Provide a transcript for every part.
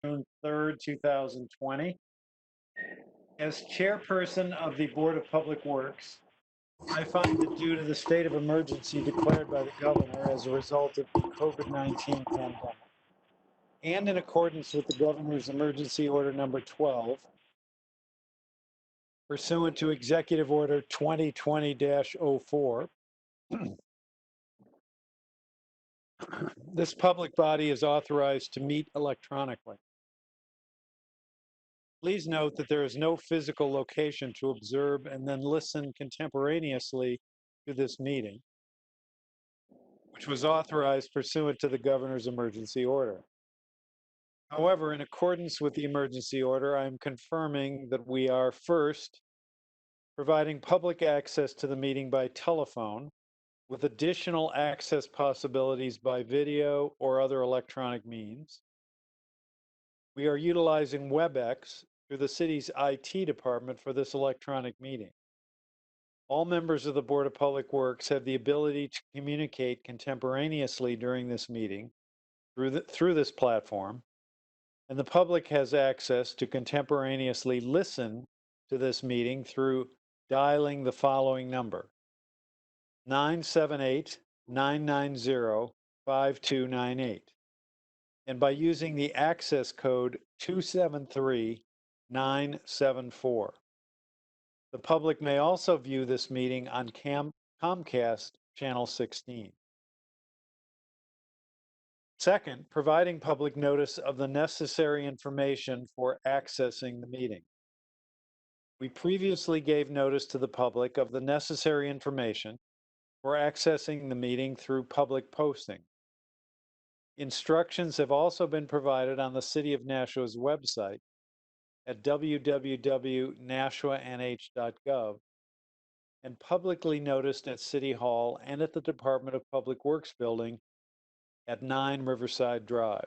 June 3rd, 2020. As chairperson of the Board of Public Works, I find that due to the state of emergency declared by the governor as a result of the COVID-19 pandemic, and in accordance with the governor's emergency order number 12, pursuant to Executive Order 2020-04, this public body is authorized to meet electronically. Please note that there is no physical location to observe and then listen contemporaneously to this meeting, which was authorized pursuant to the governor's emergency order. However, in accordance with the emergency order, I am confirming that we are first providing public access to the meeting by telephone, with additional access possibilities by video or other electronic means. We are utilizing WebEx through the city's IT department for this electronic meeting. All members of the Board of Public Works have the ability to communicate contemporaneously during this meeting through this platform, and the public has access to contemporaneously listen to this meeting through dialing the following number: 978-990-5298, and by using the access code 273974. The public may also view this meeting on Comcast Channel 16. Second, providing public notice of the necessary information for accessing the meeting. We previously gave notice to the public of the necessary information for accessing the meeting through public posting. Instructions have also been provided on the City of Nashua's website at www.nashuanh.gov and publicly noticed at City Hall and at the Department of Public Works building at 9 Riverside Drive.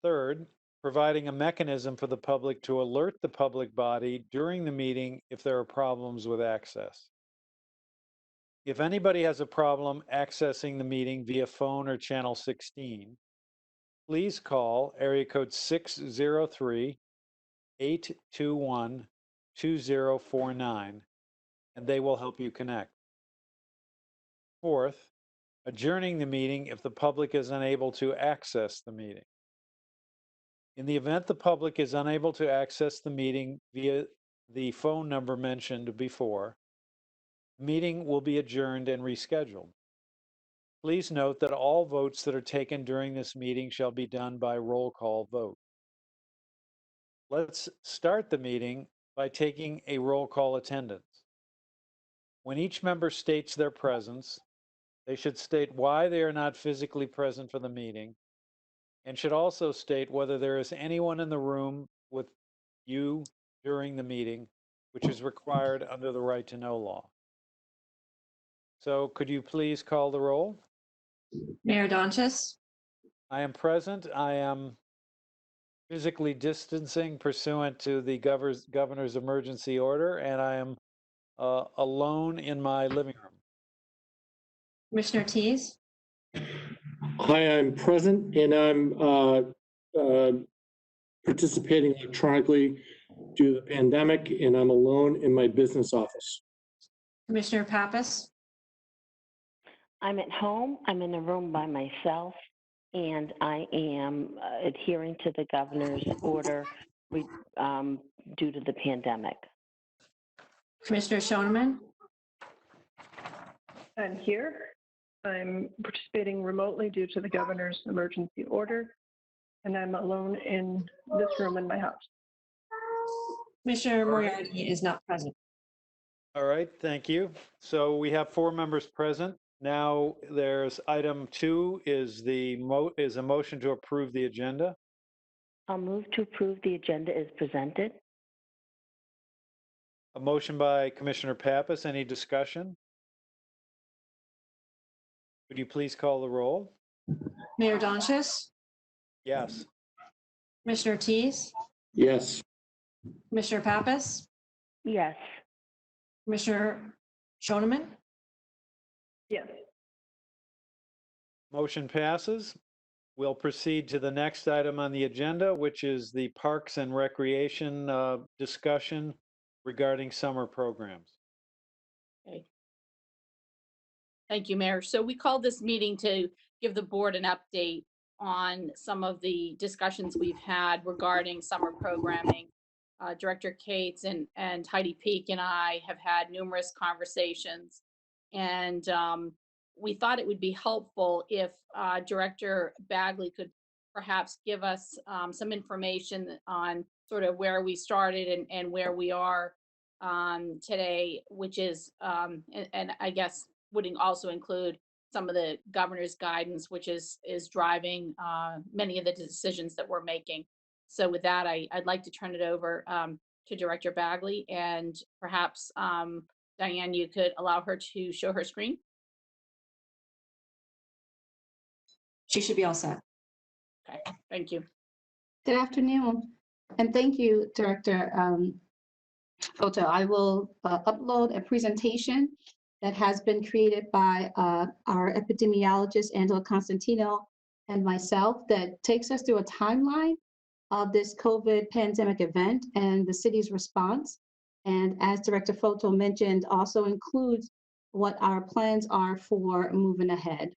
Third, providing a mechanism for the public to alert the public body during the meeting if there are problems with access. If anybody has a problem accessing the meeting via phone or channel 16, please call area code 603-821-2049 and they will help you connect. Fourth, adjourning the meeting if the public is unable to access the meeting. In the event the public is unable to access the meeting via the phone number mentioned before, the meeting will be adjourned and rescheduled. Please note that all votes that are taken during this meeting shall be done by roll call vote. Let's start the meeting by taking a roll call attendance. When each member states their presence, they should state why they are not physically present for the meeting, and should also state whether there is anyone in the room with you during the meeting, which is required under the right to know law. So could you please call the roll? Mayor Donchis? I am present. I am physically distancing pursuant to the governor's emergency order, and I am alone in my living room. Commissioner Tease? Hi, I'm present and I'm participating electronically due to the pandemic, and I'm alone in my business office. Commissioner Pappas? I'm at home. I'm in a room by myself, and I am adhering to the governor's order due to the pandemic. Commissioner Schoeneman? I'm here. I'm participating remotely due to the governor's emergency order, and I'm alone in this room in my house. Commissioner Moriarty is not present. All right, thank you. So we have 4 members present. Now there's item 2 is a motion to approve the agenda. I'll move to approve the agenda as presented. A motion by Commissioner Pappas. Any discussion? Would you please call the roll? Mayor Donchis? Yes. Commissioner Tease? Yes. Commissioner Pappas? Yes. Commissioner Schoeneman? Yes. Motion passes. We'll proceed to the next item on the agenda, which is the Parks and Recreation discussion regarding summer programs. Okay. Thank you, Mayor. So we called this meeting to give the board an update on some of the discussions we've had regarding summer programming. Director Cates and Heidi Peak and I have had numerous conversations, and we thought it would be helpful if Director Bagley could perhaps give us some information on sort of where we started and where we are today, which is, and I guess would also include some of the governor's guidance, which is driving many of the decisions that we're making. So with that, I'd like to turn it over to Director Bagley, and perhaps Diane, you could allow her to show her screen. She should be all set. Okay, thank you. Good afternoon, and thank you, Director Foto. I will upload a presentation that has been created by our epidemiologist, Angela Constantino, and myself that takes us through a timeline of this COVID pandemic event and the city's response. And as Director Foto mentioned, also includes what our plans are for moving ahead.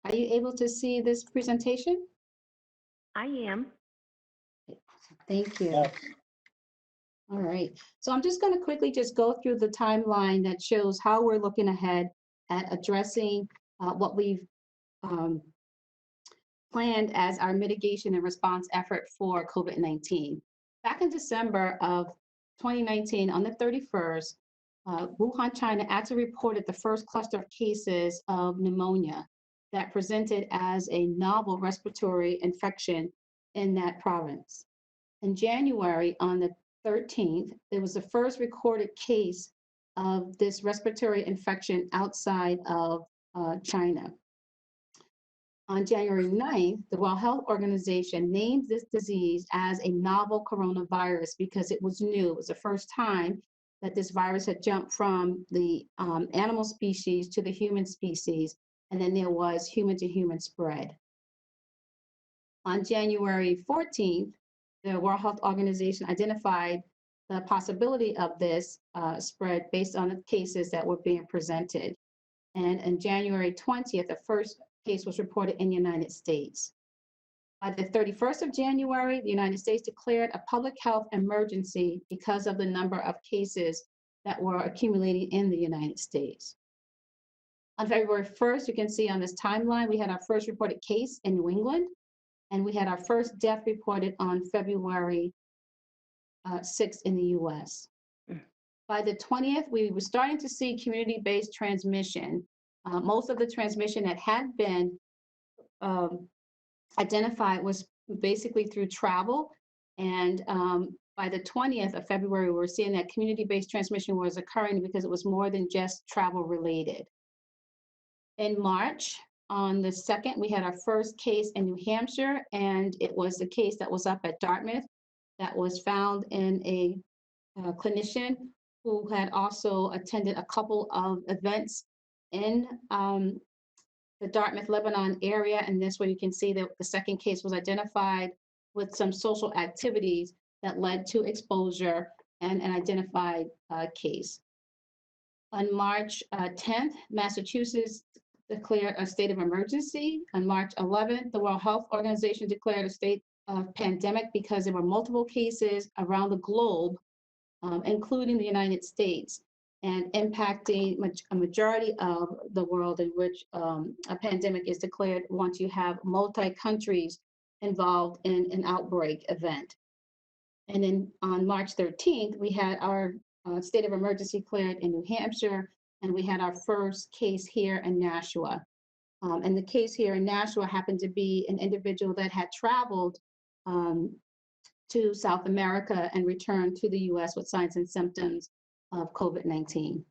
Are you able to see this presentation? I am. Thank you. All right, so I'm just going to quickly just go through the timeline that shows how we're looking ahead at addressing what we've planned as our mitigation and response effort for COVID-19. Back in December of 2019, on the 31st, Wuhan, China actually reported the first cluster of cases of pneumonia that presented as a novel respiratory infection in that province. In January, on the 13th, there was the first recorded case of this respiratory infection outside of China. On January 9th, the World Health Organization named this disease as a novel coronavirus because it was new. It was the first time that this virus had jumped from the animal species to the human species, and then there was human-to-human spread. On January 14th, the World Health Organization identified the possibility of this spread based on the cases that were being presented. And on January 20th, the first case was reported in the United States. By the 31st of January, the United States declared a public health emergency because of the number of cases that were accumulating in the United States. On February 1st, you can see on this timeline, we had our first reported case in New England, and we had our first death reported on February 6th in the US. By the 20th, we were starting to see community-based transmission. Most of the transmission that had been identified was basically through travel. And by the 20th of February, we were seeing that community-based transmission was occurring because it was more than just travel related. In March, on the 2nd, we had our first case in New Hampshire, and it was the case that was up at Dartmouth that was found in a clinician who had also attended a couple of events in the Dartmouth, Lebanon area. And this way you can see that the second case was identified with some social activities that led to exposure and an identified case. On March 10th, Massachusetts declared a state of emergency. On March 11th, the World Health Organization declared a state of pandemic because there were multiple cases around the globe, including the United States, and impacting a majority of the world in which a pandemic is declared once you have multi-countries involved in an outbreak event. And then on March 13th, we had our state of emergency declared in New Hampshire, and we had our first case here in Nashua. And the case here in Nashua happened to be an individual that had traveled to South America and returned to the US with signs and symptoms of COVID-19.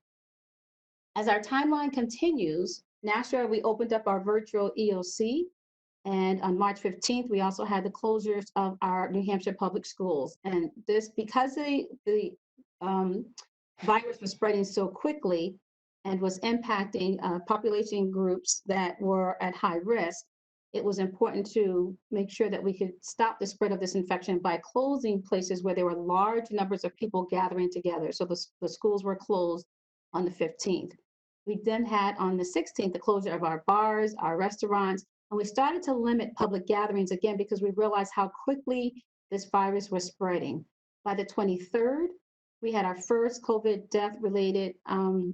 As our timeline continues, Nashua, we opened up our virtual EOC And on March 15th, we also had the closures of our New Hampshire public schools. And this, because the virus was spreading so quickly and was impacting population groups that were at high risk, it was important to make sure that we could stop the spread of this infection by closing places where there were large numbers of people gathering together. So the schools were closed on the 15th. We then had on the 16th, the closure of our bars, our restaurants, and we started to limit public gatherings again because we realized how quickly this virus was spreading. By the 23rd, we had our first COVID death related in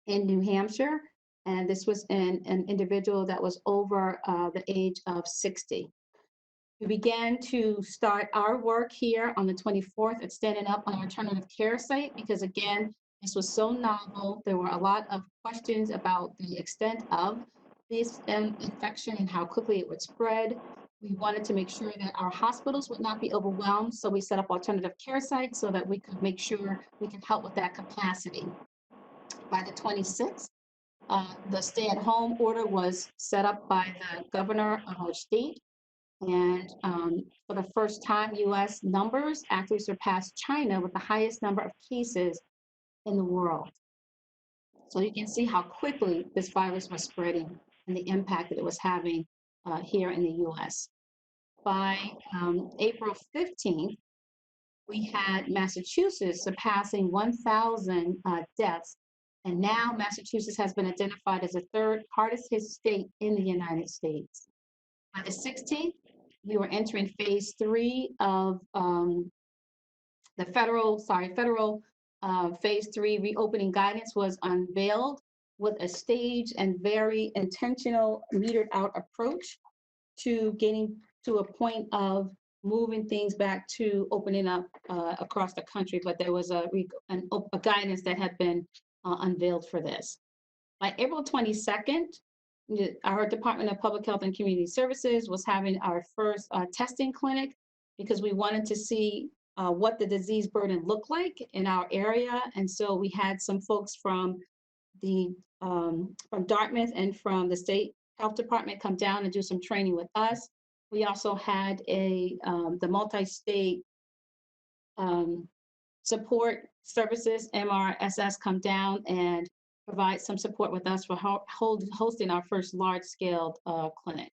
New Hampshire. And this was in an individual that was over the age of 60. We began to start our work here on the 24th at standing up an alternative care site because, again, this was so novel. There were a lot of questions about the extent of this infection and how quickly it would spread. We wanted to make sure that our hospitals would not be overwhelmed, so we set up alternative care sites so that we could make sure we could help with that capacity. By the 26th, the stay-at-home order was set up by the governor of our state. And for the first time, US numbers actually surpassed China with the highest number of cases in the world. So you can see how quickly this virus was spreading and the impact that it was having here in the US. By April 15th, we had Massachusetts surpassing 1,000 deaths. And now Massachusetts has been identified as the third hardest hit state in the United States. By the 16th, we were entering phase 3 of the federal phase 3 reopening guidance was unveiled with a staged and very intentional metered out approach to getting to a point of moving things back to opening up across the country, but there was a guidance that had been unveiled for this. By April 22nd, our Department of Public Health and Community Services was having our first testing clinic because we wanted to see what the disease burden looked like in our area. And so we had some folks from Dartmouth and from the state health department come down and do some training with us. We also had the multi-state support services, MRSS, come down and provide some support with us for hosting our first large-scale clinic.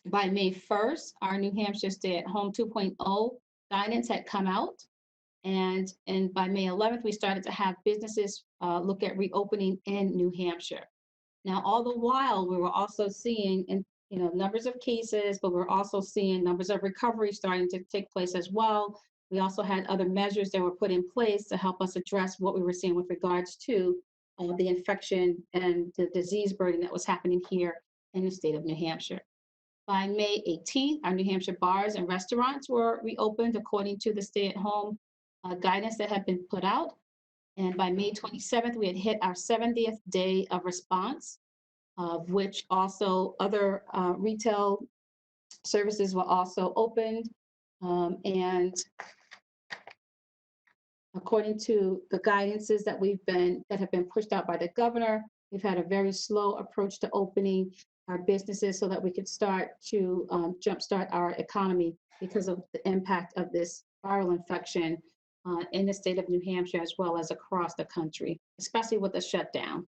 By May 1st, our New Hampshire Stay at Home 2.0 guidance had come out. And by May 11th, we started to have businesses look at reopening in New Hampshire. Now, all the while, we were also seeing numbers of cases, but we're also seeing numbers of recovery starting to take place as well. We also had other measures that were put in place to help us address what we were seeing with regards to the infection and the disease burden that was happening here in the state of New Hampshire. By May 18th, our New Hampshire bars and restaurants were reopened according to the stay-at-home guidance that had been put out. And by May 27th, we had hit our 70th day of response, of which also other retail services were also opened. And according to the guidances that have been pushed out by the governor, we've had a very slow approach to opening our businesses so that we could start to jumpstart our economy because of the impact of this viral infection in the state of New Hampshire as well as across the country, especially with the shutdown.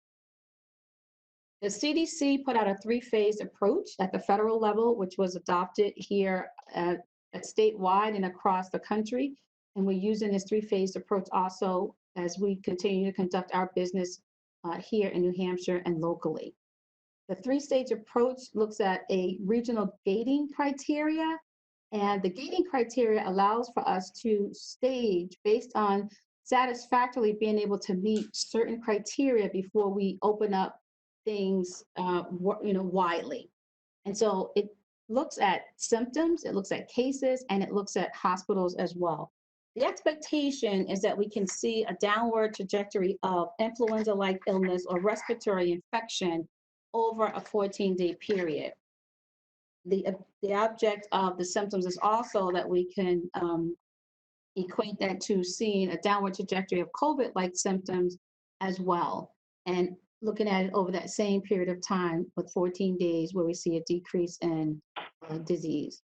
The CDC put out a 3-phase approach at the federal level, which was adopted here at statewide and across the country. And we're using this 3-phase approach also as we continue to conduct our business here in New Hampshire and locally. The 3-stage approach looks at a regional gating criteria, and the gating criteria allows for us to stage based on satisfactorily being able to meet certain criteria before we open up things widely. And so it looks at symptoms, it looks at cases, and it looks at hospitals as well. The expectation is that we can see a downward trajectory of influenza-like illness or respiratory infection over a 14-day period. The object of the symptoms is also that we can equate that to seeing a downward trajectory of COVID-like symptoms as well. And looking at it over that same period of time with 14 days where we see a decrease in disease.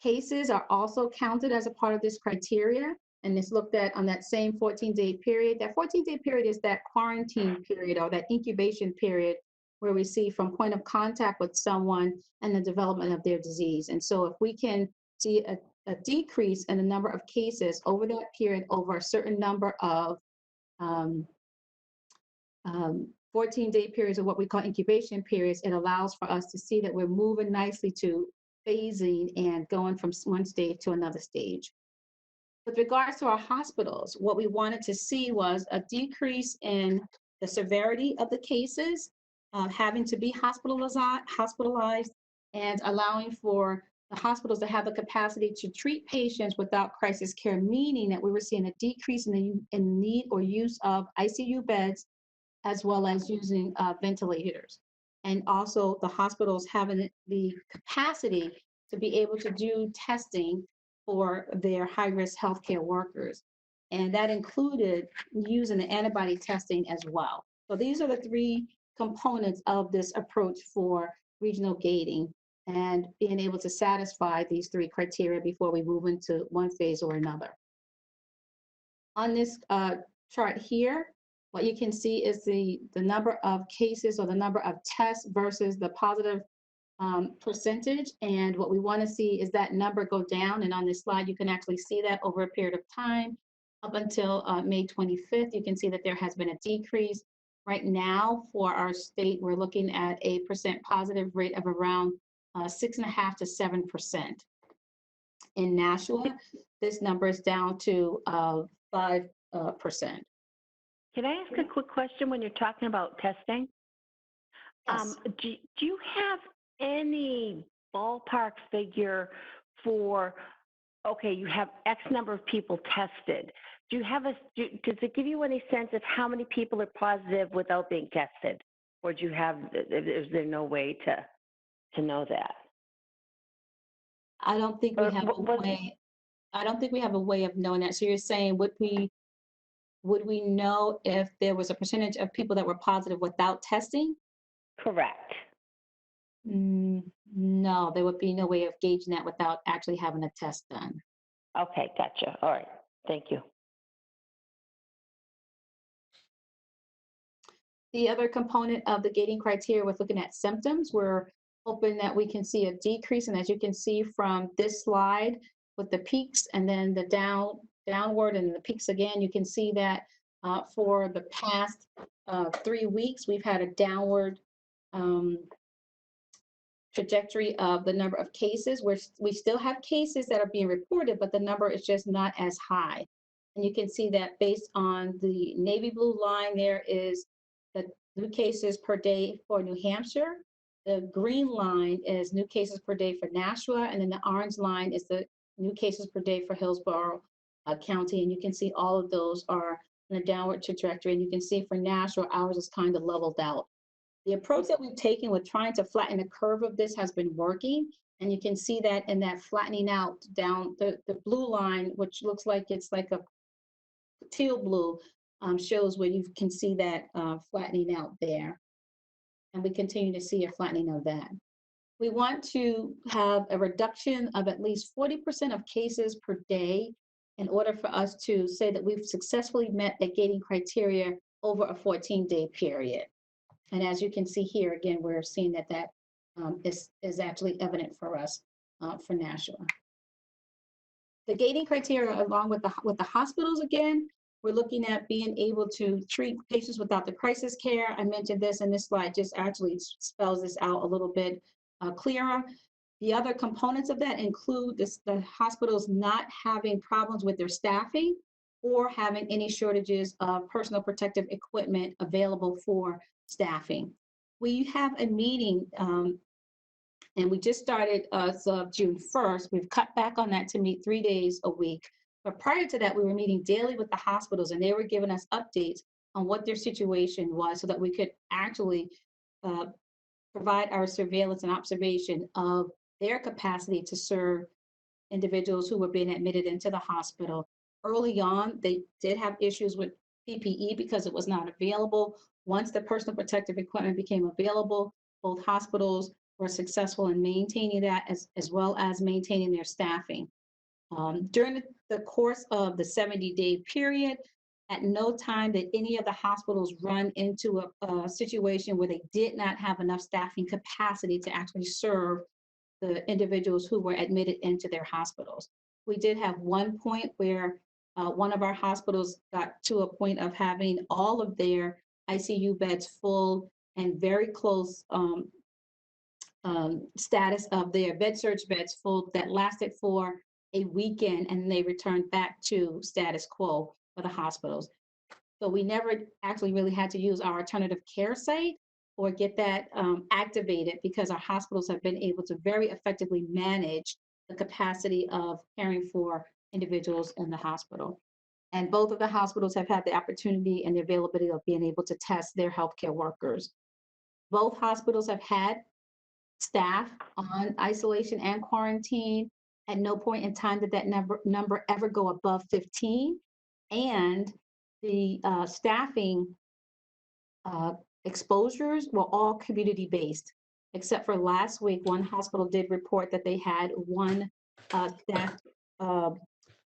Cases are also counted as a part of this criteria, and it's looked at on that same 14-day period. That 14-day period is that quarantine period or that incubation period where we see from point of contact with someone and the development of their disease. And so if we can see a decrease in the number of cases over that period, over a certain number of 14-day periods of what we call incubation periods, it allows for us to see that we're moving nicely to phasing and going from one stage to another stage. With regards to our hospitals, what we wanted to see was a decrease in the severity of the cases, having to be hospitalized, and allowing for the hospitals to have the capacity to treat patients without crisis care, meaning that we were seeing a decrease in the need or use of ICU beds, as well as using ventilators. And also the hospitals having the capacity to be able to do testing for their high-risk healthcare workers. And that included using the antibody testing as well. So these are the three components of this approach for regional gating and being able to satisfy these three criteria before we move into one phase or another. On this chart here, what you can see is the number of cases or the number of tests versus the positive percentage. And what we want to see is that number go down. And on this slide, you can actually see that over a period of time up until May 25th. You can see that there has been a decrease. Right now, for our state, we're looking at a percent positive rate of around 6.5% to 7%. In Nashua, this number is down to 5%. Can I ask a quick question when you're talking about testing? Yes. Do you have any ballpark figure for, okay, you have X number of people tested. Do you have does it give you any sense of how many people are positive without being tested? Or do you have, is there no way to know that? I don't think we have a way. I don't think we have a way of knowing that. So you're saying, would we know if there was a percentage of people that were positive without testing? Correct. No, there would be no way of gauging that without actually having a test done. Okay, gotcha. All right, thank you. The other component of the gating criteria was looking at symptoms. We're hoping that we can see a decrease. And as you can see from this slide with the peaks and then the downward and the peaks again, you can see that for the past 3 weeks, we've had a downward trajectory of the number of cases. We still have cases that are being reported, but the number is just not as high. And you can see that based on the navy blue line, there is the new cases per day for New Hampshire. The green line is new cases per day for Nashua, and then the orange line is the new cases per day for Hillsborough County. And you can see all of those are in a downward trajectory. And you can see for Nashua, ours is kind of leveled out. The approach that we've taken with trying to flatten the curve of this has been working. And you can see that in that flattening out down the blue line, which looks like it's like a teal blue, shows where you can see that flattening out there. And we continue to see a flattening of that. We want to have a reduction of at least 40% of cases per day in order for us to say that we've successfully met the gating criteria over a 14-day period. And as you can see here, again, we're seeing that is actually evident for us for Nashua. The gating criteria, along with the hospitals, again, we're looking at being able to treat patients without the crisis care. I mentioned this, and this slide just actually spells this out a little bit clearer. The other components of that include the hospitals not having problems with their staffing or having any shortages of personal protective equipment available for staffing. We have a meeting, and we just started as of June 1st. We've cut back on that to meet 3 days a week. But prior to that, we were meeting daily with the hospitals, and they were giving us updates on what their situation was so that we could actually provide our surveillance and observation of their capacity to serve individuals who were being admitted into the hospital. Early on, they did have issues with PPE because it was not available, Once the personal protective equipment became available, both hospitals were successful in maintaining that as well as maintaining their staffing. During the course of the 70-day period, at no time did any of the hospitals run into a situation where they did not have enough staffing capacity to actually serve the individuals who were admitted into their hospitals. We did have one point where one of our hospitals got to a point of having all of their ICU beds full and very close status of their med-surg beds full that lasted for a weekend, and they returned back to status quo for the hospitals. So we never actually really had to use our alternative care site or get that activated because our hospitals have been able to very effectively manage the capacity of caring for individuals in the hospital. And both of the hospitals have had the opportunity and the availability of being able to test their healthcare workers. Both hospitals have had staff on isolation and quarantine. At no point in time did that number ever go above 15. And the staffing exposures were all community-based, except for last week, one hospital did report that they had one staff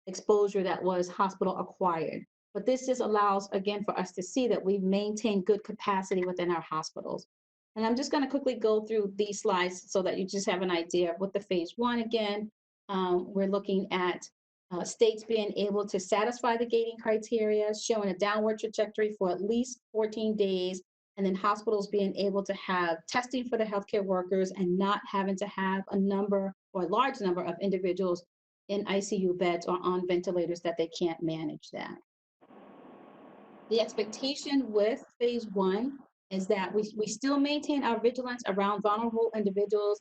exposure that was hospital acquired. But this just allows, again, for us to see that we've maintained good capacity within our hospitals. And I'm just going to quickly go through these slides so that you just have an idea of what the phase one again. We're looking at states being able to satisfy the gating criteria, showing a downward trajectory for at least 14 days, and then hospitals being able to have testing for the healthcare workers and not having to have a number or a large number of individuals in ICU beds or on ventilators that they can't manage that. The expectation with phase one is that we still maintain our vigilance around vulnerable individuals.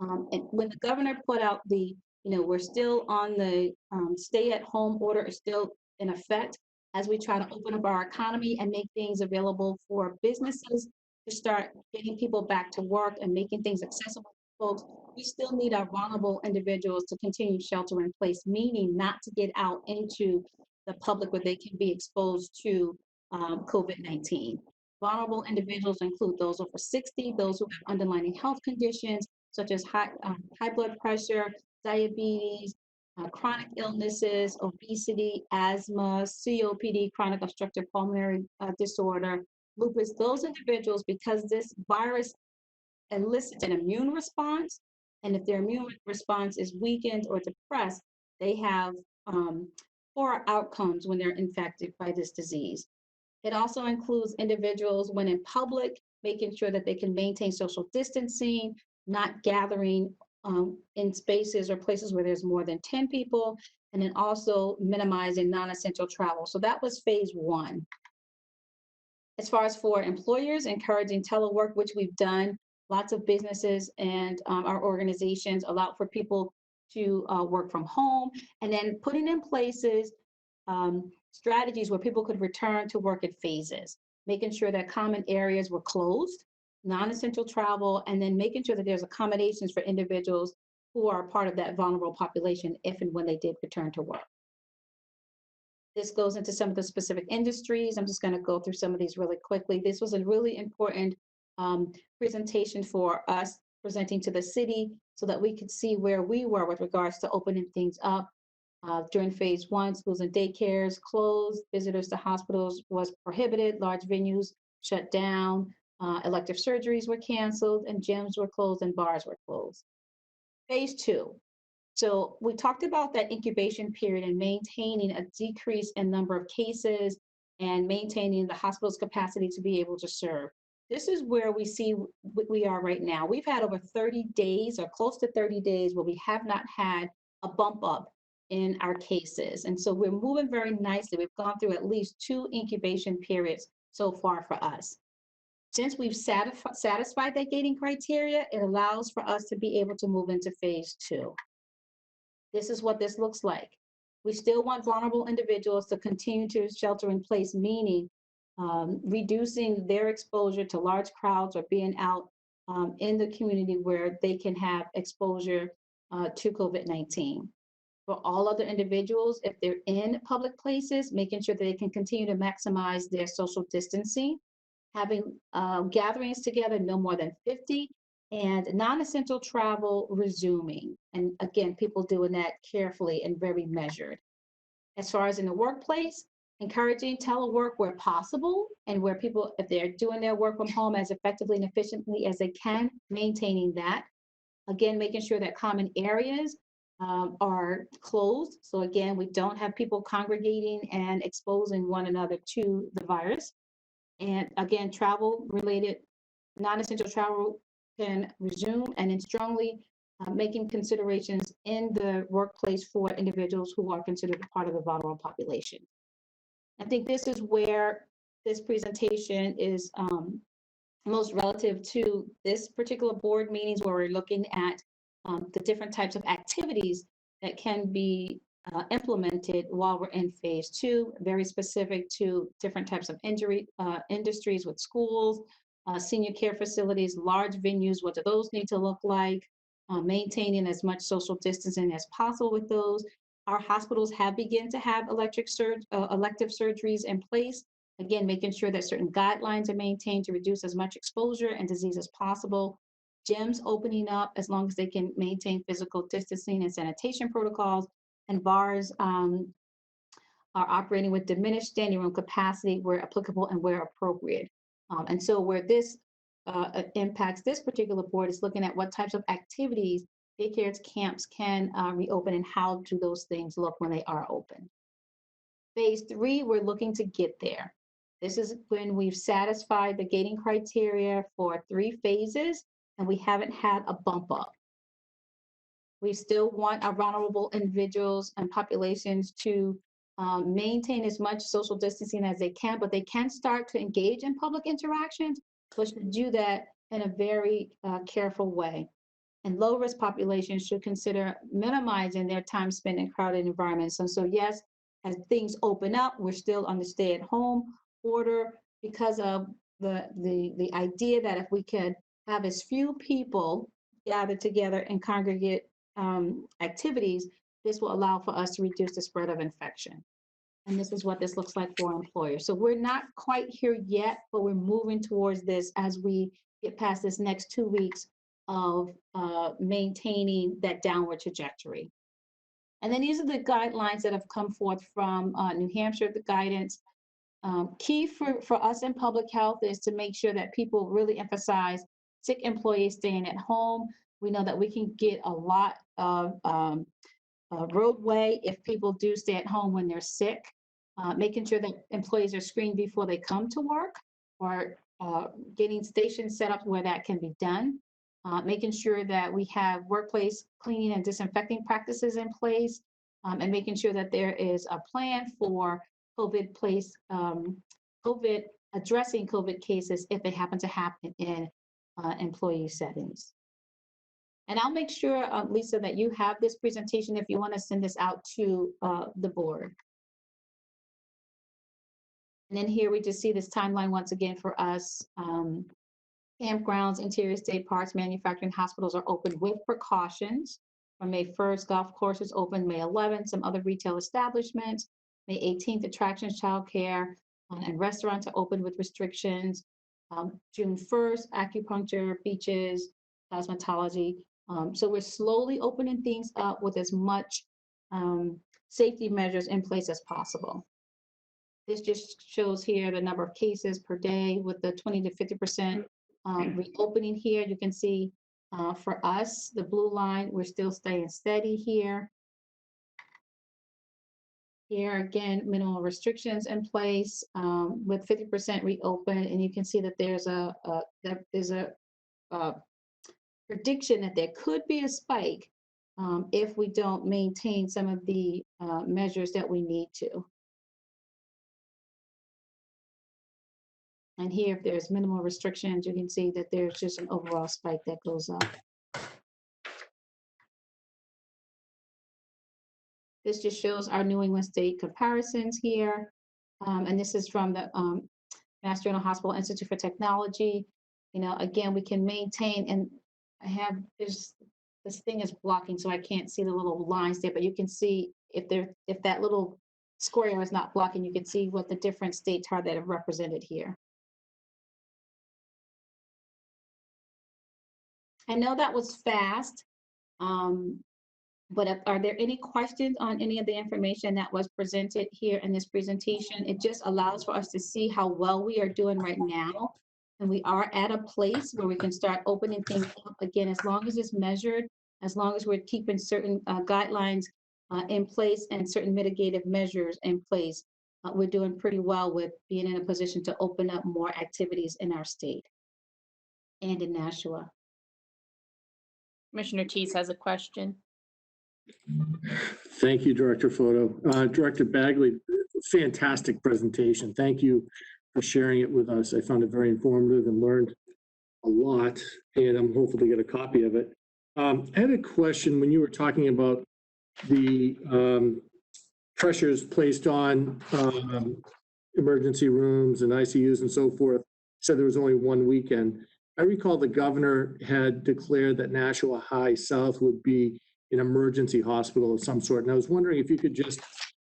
And when the governor put out the, we're still on the stay-at-home order is still in effect as we try to open up our economy and make things available for businesses to start getting people back to work and making things accessible to folks. We still need our vulnerable individuals to continue shelter in place, meaning not to get out into the public where they can be exposed to COVID-19. Vulnerable individuals include those over 60, those who have underlying health conditions such as high blood pressure, diabetes, chronic illnesses, obesity, asthma, COPD, chronic obstructive pulmonary disorder, lupus. Those individuals, because this virus elicits an immune response, and if their immune response is weakened or depressed, they have poor outcomes when they're infected by this disease. It also includes individuals when in public, making sure that they can maintain social distancing, not gathering in spaces or places where there's more than 10 people, and then also minimizing non-essential travel. So that was phase one. As far as for employers, encouraging telework, which we've done, lots of businesses and our organizations allow for people to work from home, and then putting in places strategies where people could return to work in phases, making sure that common areas were closed, non-essential travel, and then making sure that there's accommodations for individuals who are part of that vulnerable population if and when they did return to work. This goes into some of the specific industries. I'm just going to go through some of these really quickly. This was a really important presentation for us presenting to the city so that we could see where we were with regards to opening things up. During phase one, schools and daycares closed, visitors to hospitals was prohibited, large venues shut down, elective surgeries were canceled, and gyms were closed and bars were closed. Phase two. So we talked about that incubation period and maintaining a decrease in number of cases and maintaining the hospital's capacity to be able to serve. This is where we see we are right now. We've had over 30 days or close to 30 days where we have not had a bump up in our cases. And so we're moving very nicely. We've gone through at least 2 incubation periods so far for us. Since we've satisfied that gating criteria, it allows for us to be able to move into phase two. This is what this looks like. We still want vulnerable individuals to continue to shelter in place, meaning reducing their exposure to large crowds or being out in the community where they can have exposure to COVID-19. For all other individuals, if they're in public places, making sure that they can continue to maximize their social distancing. having gatherings together no more than 50, and non-essential travel resuming. And again, people doing that carefully and very measured. As far as in the workplace, encouraging telework where possible and where people, if they're doing their work from home as effectively and efficiently as they can, maintaining that. Again, making sure that common areas are closed. So again, we don't have people congregating and exposing one another to the virus. And again, travel related, non-essential travel can resume, and then strongly making considerations in the workplace for individuals who are considered a part of the vulnerable population. I think this is where this presentation is most relative to this particular board meetings, where we're looking at the different types of activities that can be implemented while we're in phase 2, very specific to different types of industries with schools, senior care facilities, large venues. What do those need to look like? Maintaining as much social distancing as possible with those. Our hospitals have begun to have elective surgeries in place. Again, making sure that certain guidelines are maintained to reduce as much exposure and disease as possible. Gyms opening up as long as they can maintain physical distancing and sanitation protocols. And bars are operating with diminished standing room capacity where applicable and where appropriate. And so where this impacts this particular board is looking at what types of activities daycares, camps can reopen, and how do those things look when they are open. Phase 3, we're looking to get there. This is when we've satisfied the gating criteria for 3 phases, and we haven't had a bump up. We still want our vulnerable individuals and populations to maintain as much social distancing as they can, but they can start to engage in public interactions, but should do that in a very careful way. And low-risk populations should consider minimizing their time spent in crowded environments. And so, yes, as things open up, we're still on the stay-at-home order because of the idea that if we could have as few people gather together and congregate activities, this will allow for us to reduce the spread of infection. And this is what this looks like for employers. So we're not quite here yet, but we're moving towards this as we get past this next 2 weeks of maintaining that downward trajectory. And then these are the guidelines that have come forth from New Hampshire, the guidance. Key for us in public health is to make sure that people really emphasize sick employees staying at home. We know that we can get a lot of roadway if people do stay at home when they're sick. Making sure that employees are screened before they come to work, or getting stations set up where that can be done. Making sure that we have workplace cleaning and disinfecting practices in place, and making sure that there is a plan for addressing COVID cases if they happen to happen in employee settings. And I'll make sure, Lisa, that you have this presentation if you want to send this out to the board. And then here we just see this timeline once again for us. Campgrounds, interior state parks, manufacturing, hospitals are open with precautions. On May 1st, golf courses open. May 11th, some other retail establishments. May 18th, attractions, childcare, and restaurants are open with restrictions. June 1st, acupuncture, beaches, cosmetology. So we're slowly opening things up with as much safety measures in place as possible. This just shows here the number of cases per day with the 20 to 50% reopening here. You can see for us, the blue line, we're still staying steady here. Here again, minimal restrictions in place with 50% reopen, and you can see that there's a prediction that there could be a spike if we don't maintain some of the measures that we need to. And here, if there's minimal restrictions, you can see that there's just an overall spike that goes up. This just shows our New England state comparisons here. And this is from the Mass General Hospital Institute for Technology. You know, again, we can maintain, and I have this thing is blocking, so I can't see the little lines there, but you can see if that little square is not blocking, you can see what the different states are that are represented here. I know that was fast, but are there any questions on any of the information that was presented here in this presentation? It just allows for us to see how well we are doing right now. And we are at a place where we can start opening things up again, as long as it's measured, as long as we're keeping certain guidelines in place and certain mitigative measures in place. We're doing pretty well with being in a position to open up more activities in our state and in Nashua. Commissioner Tease has a question. Thank you, Director Photo. Director Bagley, fantastic presentation. Thank you for sharing it with us. I found it very informative and learned a lot, and I'm hopeful to get a copy of it. I had a question when you were talking about the pressures placed on emergency rooms and ICUs and so forth. Said there was only one weekend. I recall the governor had declared that Nashua High South would be an emergency hospital of some sort. And I was wondering if you could just,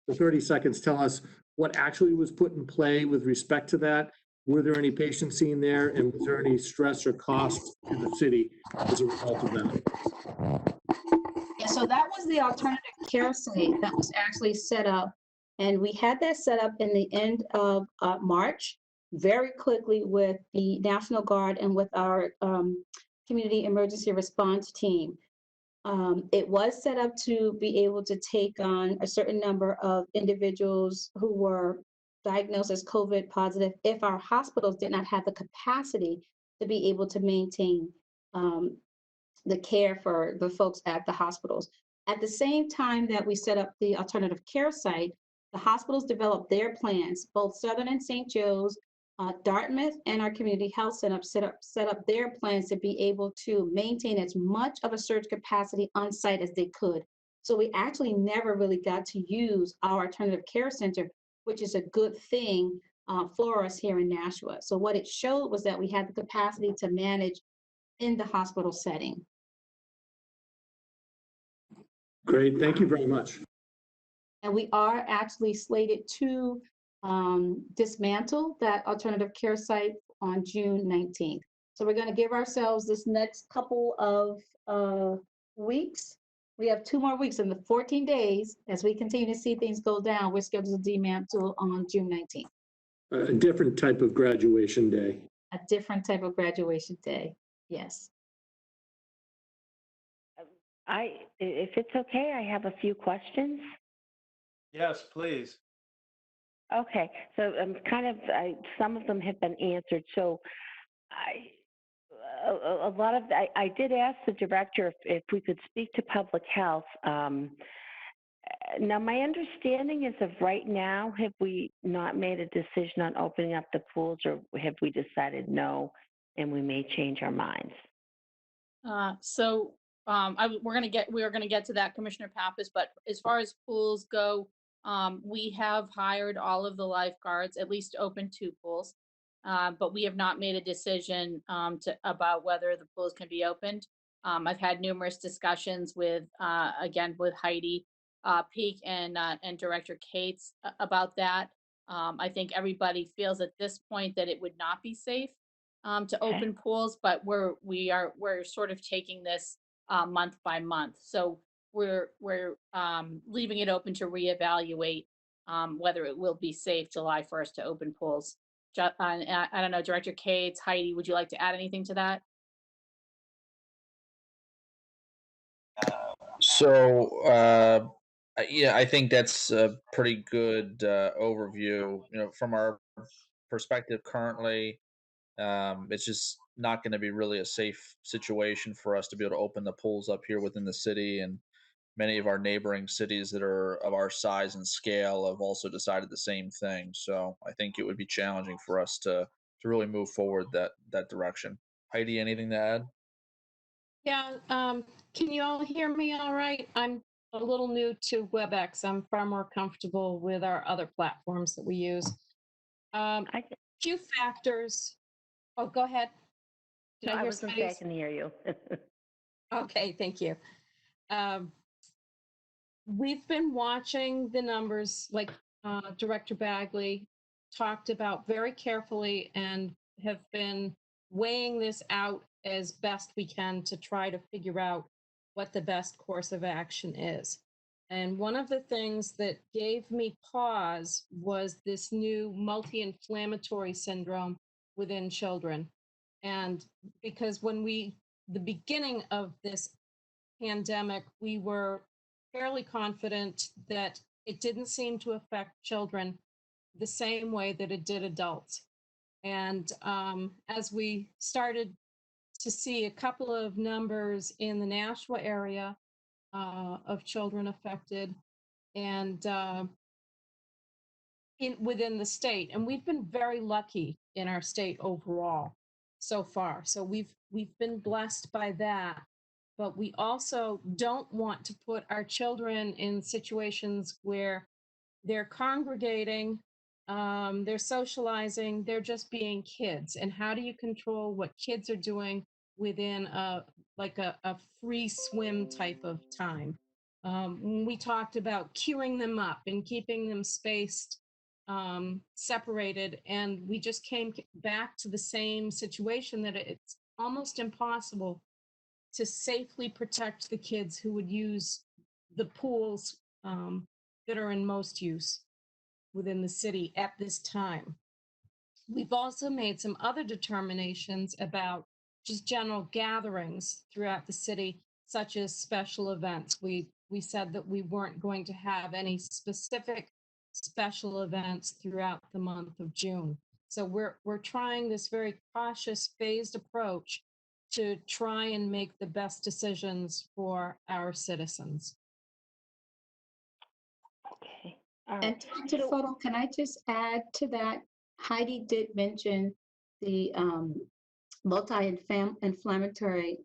for 30 seconds, tell us what actually was put in play with respect to that. Were there any patients seen there, and was there any stress or cost to the city as a result of that? Yeah, so that was the alternative care site that was actually set up. And we had that set up in the end of March, very quickly with the National Guard and with our community emergency response team. It was set up to be able to take on a certain number of individuals who were diagnosed as COVID positive if our hospitals did not have the capacity to be able to maintain the care for the folks at the hospitals. At the same time that we set up the alternative care site, the hospitals developed their plans, both Southern and St. Joe's, Dartmouth and our community health center set up their plans to be able to maintain as much of a surge capacity on site as they could. So we actually never really got to use our alternative care center, which is a good thing for us here in Nashua. So what it showed was that we had the capacity to manage in the hospital setting. Great, thank you very much. And we are actually slated to dismantle that alternative care site on June 19th. So we're going to give ourselves this next couple of weeks. We have 2 more weeks in the 14 days. As we continue to see things go down, we're scheduled to dismantle on June 19th. A different type of graduation day. A different type of graduation day, yes. If it's okay, I have a few questions. Yes, please. Okay, so some of them have been answered. So a lot of, I did ask the director if we could speak to public health. Now, my understanding is of right now, have we not made a decision on opening up the pools, or have we decided no, and we may change our minds? We are gonna get to that, Commissioner Pappas, but as far as pools go, we have hired all of the lifeguards, at least open 2 pools. But we have not made a decision about whether the pools can be opened. I've had numerous discussions with, again, with Heidi Peak and Director Cates about that. I think everybody feels at this point that it would not be safe to open pools, but we're sort of taking this month by month. So we're leaving it open to reevaluate whether it will be safe July 1st to open pools. I don't know, Director Cates, Heidi, would you like to add anything to that? Yeah, I think that's a pretty good overview. From our perspective currently, it's just not going to be really a safe situation for us to be able to open the pools up here within the city, and many of our neighboring cities that are of our size and scale have also decided the same thing. So I think it would be challenging for us to really move forward that direction. Heidi, anything to add? Yeah, can you all hear me all right? I'm a little new to WebEx. I'm far more comfortable with our other platforms that we use. Few factors. Oh, go ahead. Did I hear somebody? I can hear you. Okay, thank you. We've been watching the numbers, like Director Bagley talked about very carefully, and have been weighing this out as best we can to try to figure out what the best course of action is. And one of the things that gave me pause was this new multi-inflammatory syndrome within children. And because the beginning of this pandemic, we were fairly confident that it didn't seem to affect children the same way that it did adults. And as we started to see a couple of numbers in the Nashua area of children affected and within the state, and we've been very lucky in our state overall so far. So we've been blessed by that, but we also don't want to put our children in situations where they're congregating, they're socializing, they're just being kids. And how do you control what kids are doing within a free swim type of time? We talked about queuing them up and keeping them spaced, separated, and we just came back to the same situation that it's almost impossible to safely protect the kids who would use the pools that are in most use within the city at this time. We've also made some other determinations about just general gatherings throughout the city, such as special events. We said that we weren't going to have any specific special events throughout the month of June. So we're trying this very cautious, phased approach to try and make the best decisions for our citizens. Okay. All And right. Dr. So- Photo, can I just add to that? Heidi did mention the multi-system inflammatory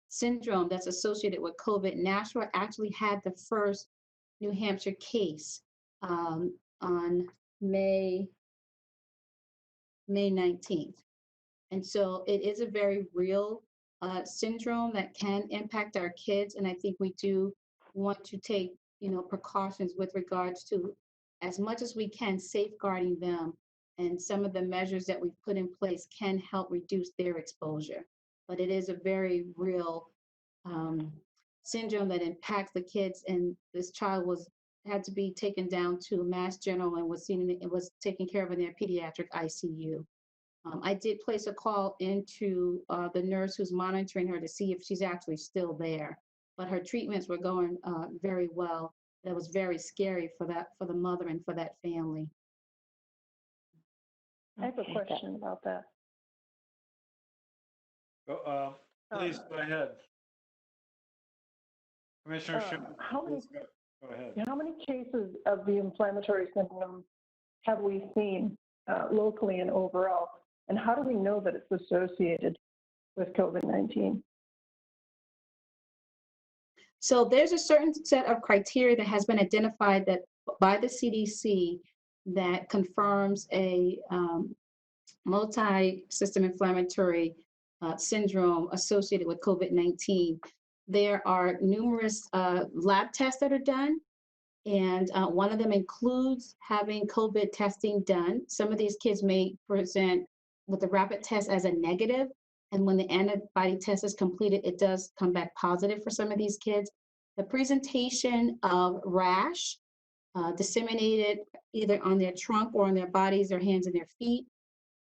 syndrome that's associated with COVID. Nashua actually had the first New Hampshire case on May 19th. And so it is a very real syndrome that can impact our kids. And I think we do want to take, precautions with regards to, as much as we can, safeguarding them. And some of the measures that we've put in place can help reduce their exposure. But it is a very real syndrome that impacts the kids. And this child had to be taken down to Mass General and was taken care of in their pediatric ICU. I did place a call into the nurse who's monitoring her to see if she's actually still there, but her treatments were going very well. That was very scary for the mother and for that family. I have a question about that. Please go ahead. Commissioner Schiff, go ahead. How many cases of the inflammatory syndrome have we seen locally and overall? And how do we know that it's associated with COVID-19? So there's a certain set of criteria that has been identified that by the CDC that confirms a multi-system inflammatory syndrome associated with COVID-19. There are numerous lab tests that are done, and one of them includes having COVID testing done. Some of these kids may present with the rapid test as a negative, and when the antibody test is completed, it does come back positive for some of these kids. The presentation of rash disseminated either on their trunk or on their bodies, their hands and their feet,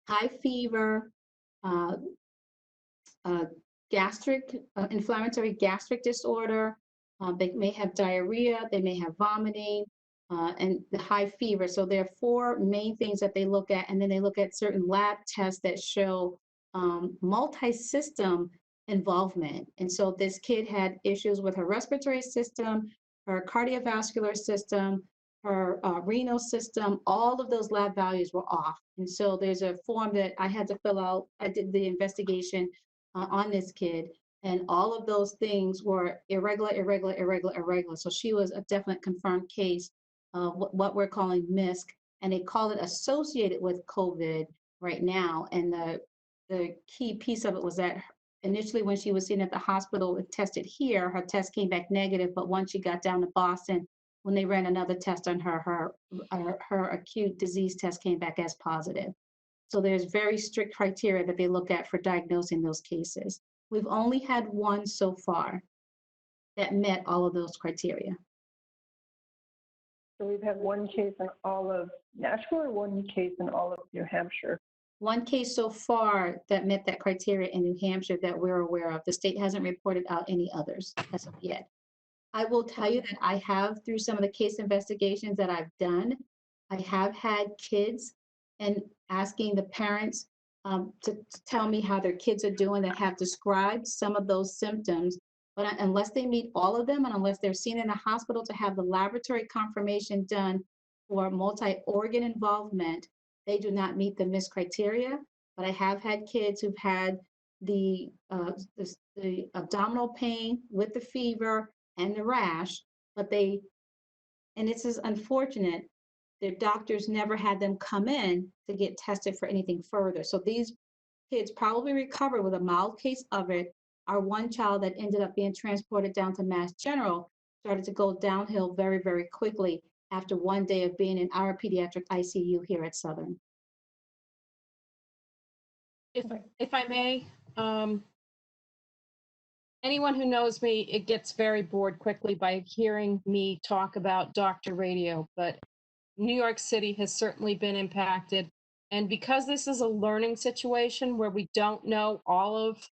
high fever, inflammatory gastric disorder. They may have diarrhea, they may have vomiting, and the high fever. So there are four main things that they look at, and then they look at certain lab tests that show multi-system involvement. And so this kid had issues with her respiratory system, her cardiovascular system, her renal system. All of those lab values were off. And so there's a form that I had to fill out. I did the investigation on this kid, and all of those things were irregular. So she was a definite confirmed case of what we're calling MISC, and they call it associated with COVID right now. And the key piece of it was that initially when she was seen at the hospital and tested here, her test came back negative, but once she got down to Boston, when they ran another test on her acute disease test came back as positive. So there's very strict criteria that they look at for diagnosing those cases. We've only had one so far that met all of those criteria. So we've had one case in all of Nashville or one case in all of New Hampshire? One case so far that met that criteria in New Hampshire that we're aware of. The state hasn't reported out any others as of yet. I will tell you that I have, through some of the case investigations that I've done, I have had kids and asking the parents to tell me how their kids are doing that have described some of those symptoms. But unless they meet all of them and unless they're seen in a hospital to have the laboratory confirmation done for multi-organ involvement, they do not meet the MIS criteria. But I have had kids who've had the abdominal pain with the fever and the rash, but and this is unfortunate, their doctors never had them come in to get tested for anything further. So these kids probably recovered with a mild case of it. Our one child that ended up being transported down to Mass General started to go downhill very, very quickly after one day of being in our pediatric ICU here at Southern. If I may, anyone who knows me, it gets very bored quickly by hearing me talk about doctor radio, but New York City has certainly been impacted. And because this is a learning situation where we don't know all of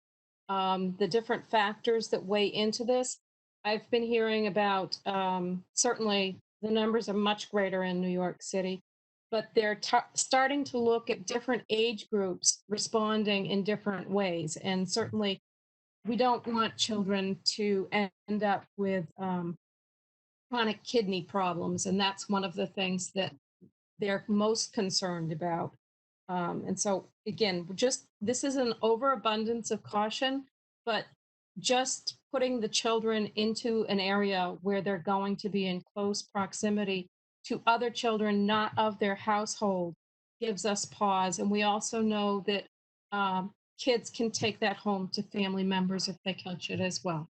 the different factors that weigh into this, I've been hearing about, certainly the numbers are much greater in New York City, but they're starting to look at different age groups responding in different ways. And certainly we don't want children to end up with chronic kidney problems. And that's one of the things that they're most concerned about. And so again, this is an overabundance of caution, but just putting the children into an area where they're going to be in close proximity to other children not of their household gives us pause. And we also know that kids can take that home to family members if they catch it as well.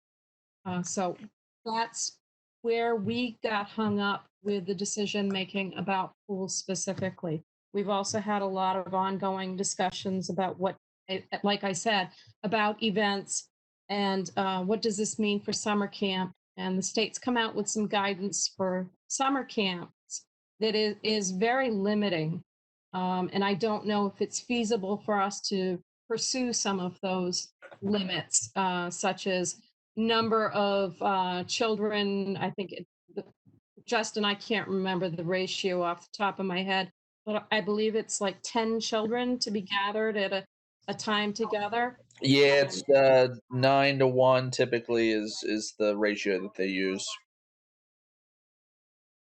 So that's where we got hung up with the decision making about pools specifically. We've also had a lot of ongoing discussions about like I said, about events and what does this mean for summer camp? And the state's come out with some guidance for summer camps that is very limiting. And I don't know if it's feasible for us to pursue some of those limits, such as number of children. I think Justin, I can't remember the ratio off the top of my head, but I believe it's like 10 children to be gathered at a time together. Yeah, it's 9-to-1 typically is the ratio that they use.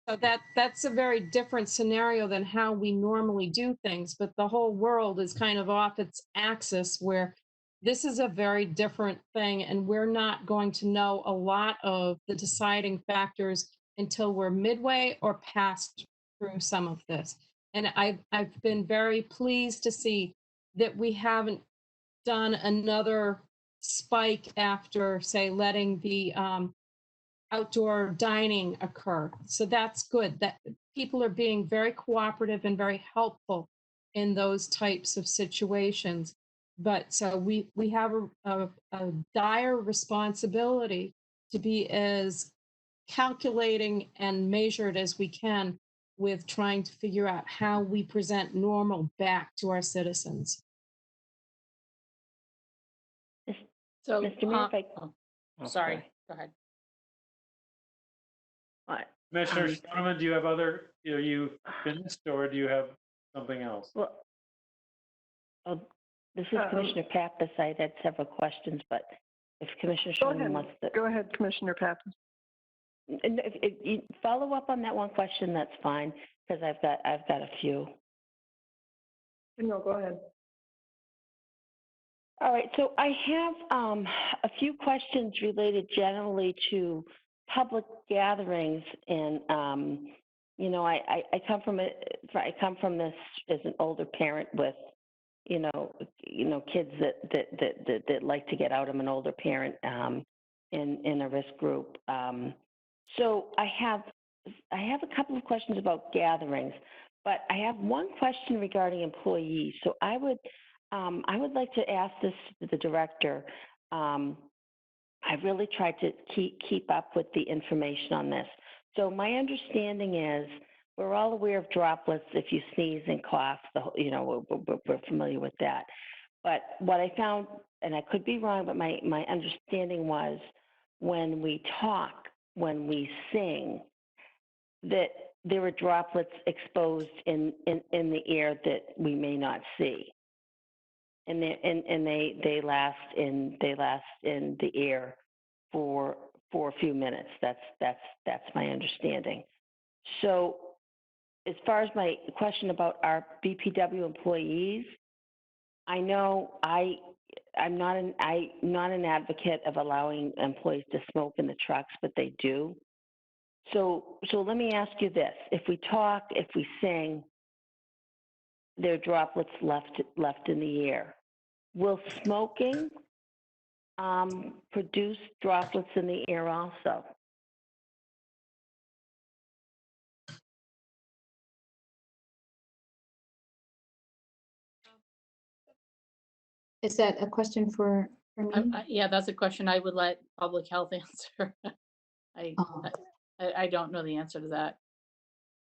So that's a very different scenario than how we normally do things, but the whole world is kind of off its axis where this is a very different thing, and we're not going to know a lot of the deciding factors until we're midway or past through some of this. And I've been very pleased to see that we haven't done another spike after, say, letting the outdoor dining occur. So that's good that people are being very cooperative and very helpful in those types of situations. But so we have a dire responsibility to be as calculating and measured as we can with trying to figure out how we present normal back to our citizens. So, Mr. Mayor, if I- sorry, go ahead. Commissioner Stoneman, do you have are you finished or do you have something else? Well, this is Commissioner Pappas. I had several questions, but if Commissioner Sherman wants to. Go ahead, Commissioner Pappas. And if you follow up on that one question, that's fine, because I've got a few. No, go ahead. All right, so I have a few questions related generally to public gatherings, and I come from this as an older parent with kids that like to get out. I'm an older parent in a risk group, so I have a couple of questions about gatherings. But I have one question regarding employees. So I would like to ask this to the director. I really tried to keep up with the information on this. So my understanding is we're all aware of droplets. If you sneeze and cough, we're familiar with that. But what I found, and I could be wrong, but my understanding was when we talk, when we sing, that there were droplets exposed in the air that we may not see. And they last in the air for a few minutes. That's my understanding. So as far as my question about our BPW employees, I know I'm not an advocate of allowing employees to smoke in the trucks, but they do. So let me ask you this: if we talk, if we sing, there are droplets left in the air. Will smoking produce droplets in the air also? Is that a question for me? Yeah, that's a question I would let public health answer. Oh. I don't know the answer to that.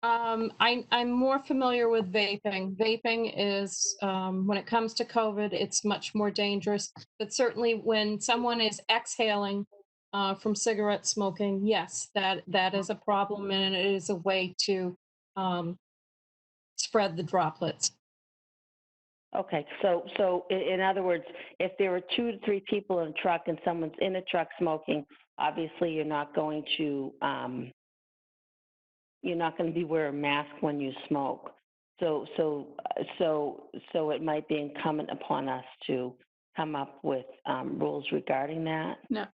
I'm more familiar with vaping. Vaping is, when it comes to COVID, it's much more dangerous. But certainly when someone is exhaling from cigarette smoking, yes, that is a problem, and it is a way to spread the droplets. Okay, so in other words, if there were 2 to 3 people in a truck and someone's in a truck smoking, obviously you're not going to be wearing a mask when you smoke. So it might be incumbent upon us to come up with rules regarding that. No,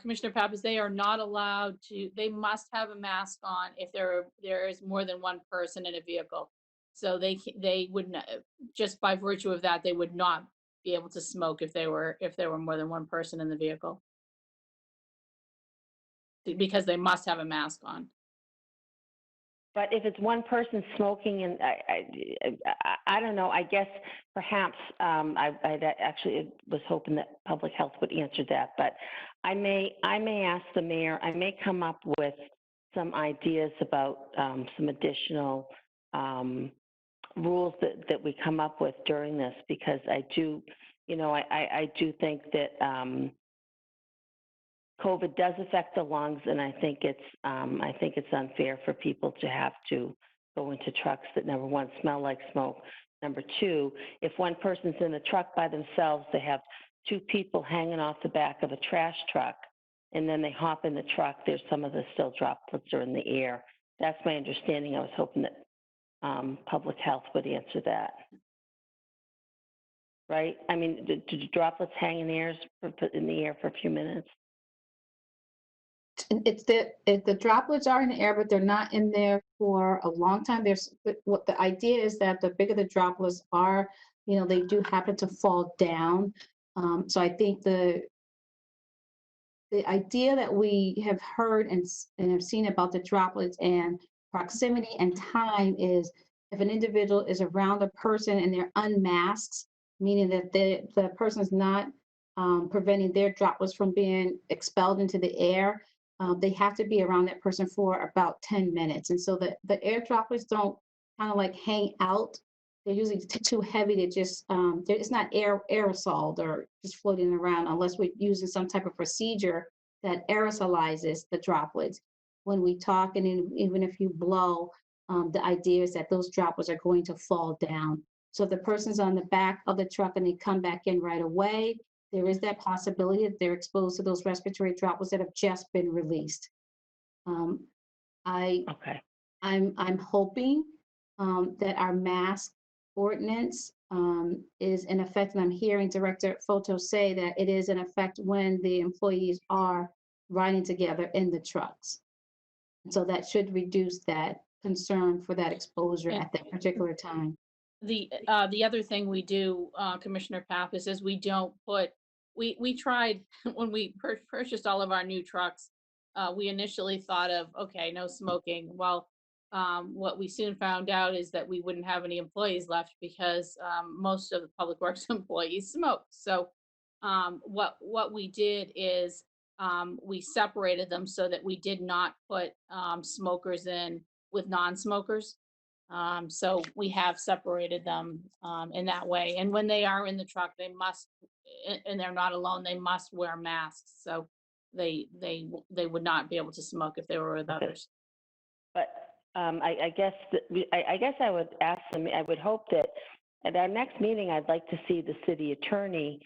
Commissioner Pappas, they are not allowed to. They must have a mask on if there is more than one person in a vehicle. So they would not, just by virtue of that, they would not be able to smoke if there were more than one person in the vehicle, because they must have a mask on. But if it's one person smoking, and I don't know, I guess perhaps I actually was hoping that public health would answer that. But I may ask the mayor. I may come up with some ideas about some additional rules that we come up with during this, because I do think that COVID does affect the lungs, and I think it's unfair for people to have to go into trucks that, number one, smell like smoke. Number two, if one person's in the truck by themselves, they have 2 people hanging off the back of a trash truck, and then they hop in the truck. There's some of the still droplets are in the air. That's my understanding. I was hoping that public health would answer that. Right? I mean, do droplets hang in the air for a few minutes? It's the droplets are in the air, but they're not in there for a long time. What the idea is that the bigger the droplets are, they do happen to fall down. So I think the idea that we have heard and have seen about the droplets and proximity and time is if an individual is around a person and they're unmasked, meaning that the person is not preventing their droplets from being expelled into the air, they have to be around that person for about 10 minutes. And so the air droplets don't kind of like hang out. They're usually too heavy to just, it's not aerosol or just floating around unless we're using some type of procedure that aerosolizes the droplets. When we talk, and even if you blow, the idea is that those droplets are going to fall down. So if the person's on the back of the truck and they come back in right away, there is that possibility that they're exposed to those respiratory droplets that have just been released. I'm hoping that our mask ordinance is in effect, and I'm hearing Director Photo say that it is in effect when the employees are riding together in the trucks. So that should reduce that concern for that exposure at that particular time. The other thing we do, Commissioner Pappas, is we don't put, we tried when we purchased all of our new trucks, we initially thought of, okay, no smoking. Well, what we soon found out is that we wouldn't have any employees left because most of the public works employees smoke. So what we did is we separated them so that we did not put smokers in with non-smokers. So we have separated them in that way. And when they are in the truck, they must, and they're not alone, they must wear masks. So they would not be able to smoke if they were with Okay. others. But I guess I guess I would ask them. I would hope that at our next meeting, I'd like to see the city attorney,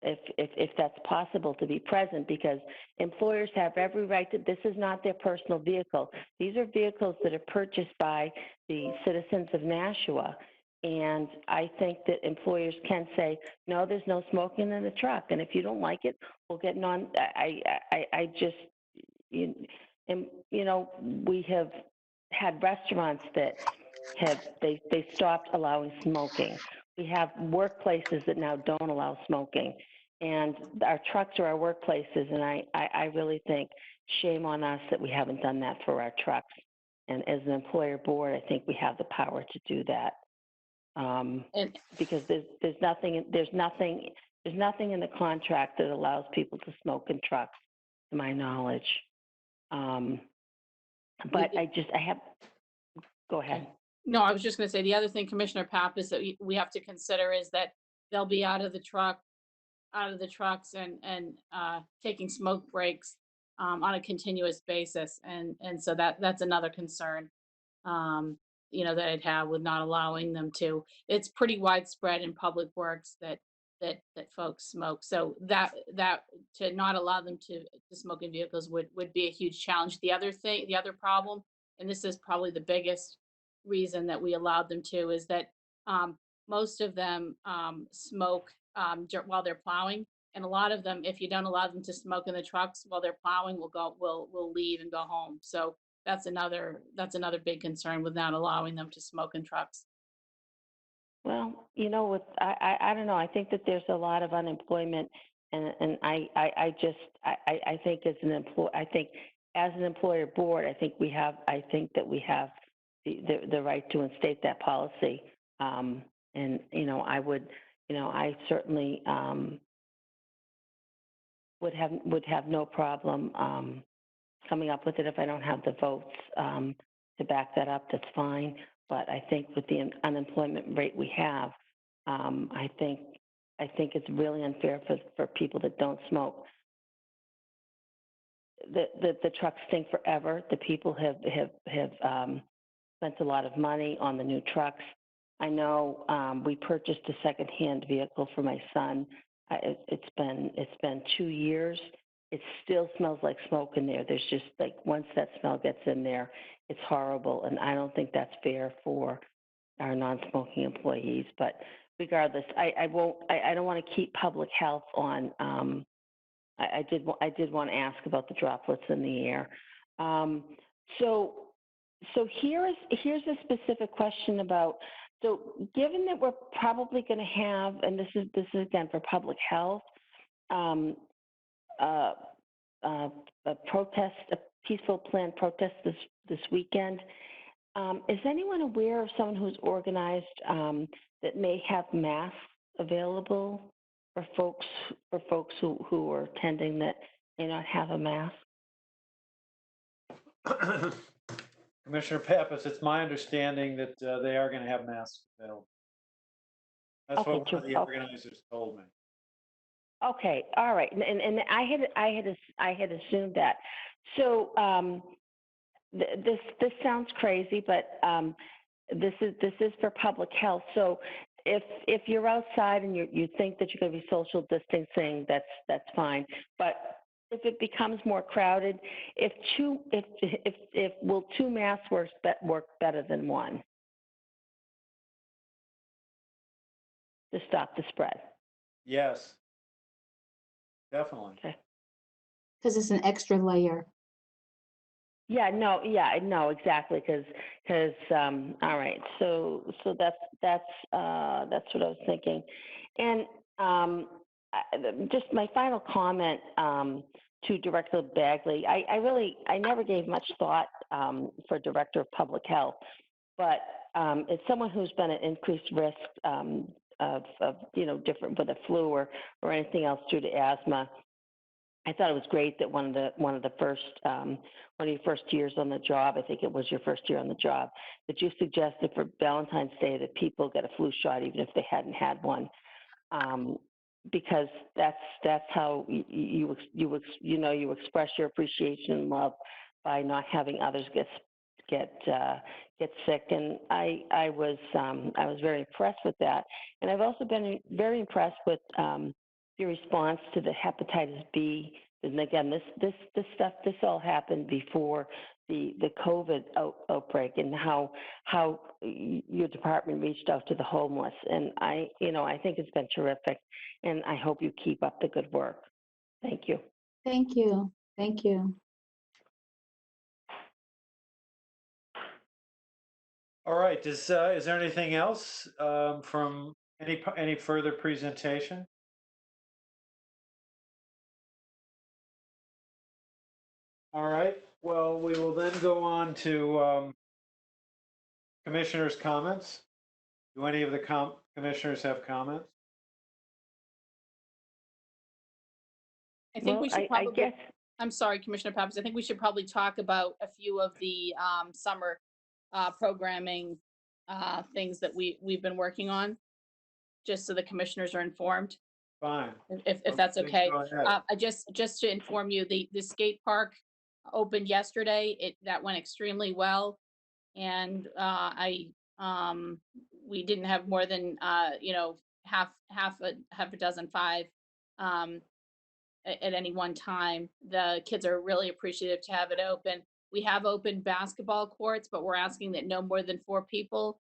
if that's possible, to be present, because employers have every right to. This is not their personal vehicle. These are vehicles that are purchased by the citizens of Nashua. And I think that employers can say, no, there's no smoking in the truck. And if you don't like it, we'll get non. I just. And, you know, we have had restaurants that they stopped allowing smoking. We have workplaces that now don't allow smoking. And our trucks are our workplaces. And I really think shame on us that we haven't done that for our trucks. And as an employer board, I think we have the power to do that. Because there's nothing in the contract that allows people to smoke in trucks, to my knowledge. But go ahead. No, I was just going to say the other thing, Commissioner Pappas, that we have to consider is that they'll be out of the trucks and taking smoke breaks on a continuous basis, and so that's another concern. That I'd have with not allowing them to. It's pretty widespread in public works that folks smoke. So that to not allow them to smoke in vehicles would be a huge challenge. The other problem, and this is probably the biggest reason that we allowed them to, is that most of them smoke while they're plowing, and a lot of them, if you don't allow them to smoke in the trucks while they're plowing, will leave and go home. So that's another big concern with not allowing them to smoke in trucks. Well, I don't know. I think that there's a lot of unemployment, and I think as an employer board, I think that we have the right to instate that policy. And I certainly would have no problem coming up with it if I don't have the votes to back that up. That's fine. But I think with the unemployment rate we have, I think it's really unfair for people that don't smoke. The trucks stink forever. The people have spent a lot of money on the new trucks. I know we purchased a secondhand vehicle for my son. It's been 2 years. It still smells like smoke in there. There's just like, once that smell gets in there, it's horrible. And I don't think that's fair for our non-smoking employees. But regardless, I don't want to keep public health on. I did want to ask about the droplets in the air. So here's a specific question about, so given that we're probably going to have, and this is again for public health, a peaceful planned protest this weekend. Is anyone aware of someone who's organized that may have masks available for folks who are attending that may not have a mask? Commissioner Pappas, it's my understanding that they are going to have masks available. That's Okay, what one of the organizers told me. Okay, all right, and I had assumed that. So this sounds crazy, but this is for public health. So if you're outside and you think that you're going to be social distancing, that's fine. But if it becomes more crowded, will 2 masks work better than 1 to stop the spread? Yes, definitely. Okay. Because it's an extra layer. Yeah, no, exactly. Because all right. So that's what I was thinking, and just my final comment to Director Bagley. I never gave much thought for Director of Public Health, but as someone who's been at increased risk of different with a flu or anything else due to asthma, I thought it was great that one of your first years on the job, I think it was your first year on the job, that you suggested for Valentine's Day that people get a flu shot even if they hadn't had one, because that's how you express your appreciation and love by not having others get sick, and I was very impressed with that, and I've also been very impressed with your response to the hepatitis B. And again, this all happened before the COVID outbreak, and how your department reached out to the homeless, and I think it's been terrific, and I hope you keep up the good work. Thank you. Thank you. Thank you. All right, is there anything else from any further presentation? All right, well, we will then go on to commissioners' comments. Do any of the commissioners have comments? I think we should I probably, guess I'm sorry, Commissioner Pappas, I think we should probably talk about a few of the summer programming things that we've been working on, just so the commissioners are informed, Fine. if that's Please okay. go ahead. I just to inform you, the skate park opened yesterday. That went extremely well, and we didn't have more than half a dozen, five at any one time. The kids are really appreciative to have it open. We have opened basketball courts, but we're asking that no more than 4 people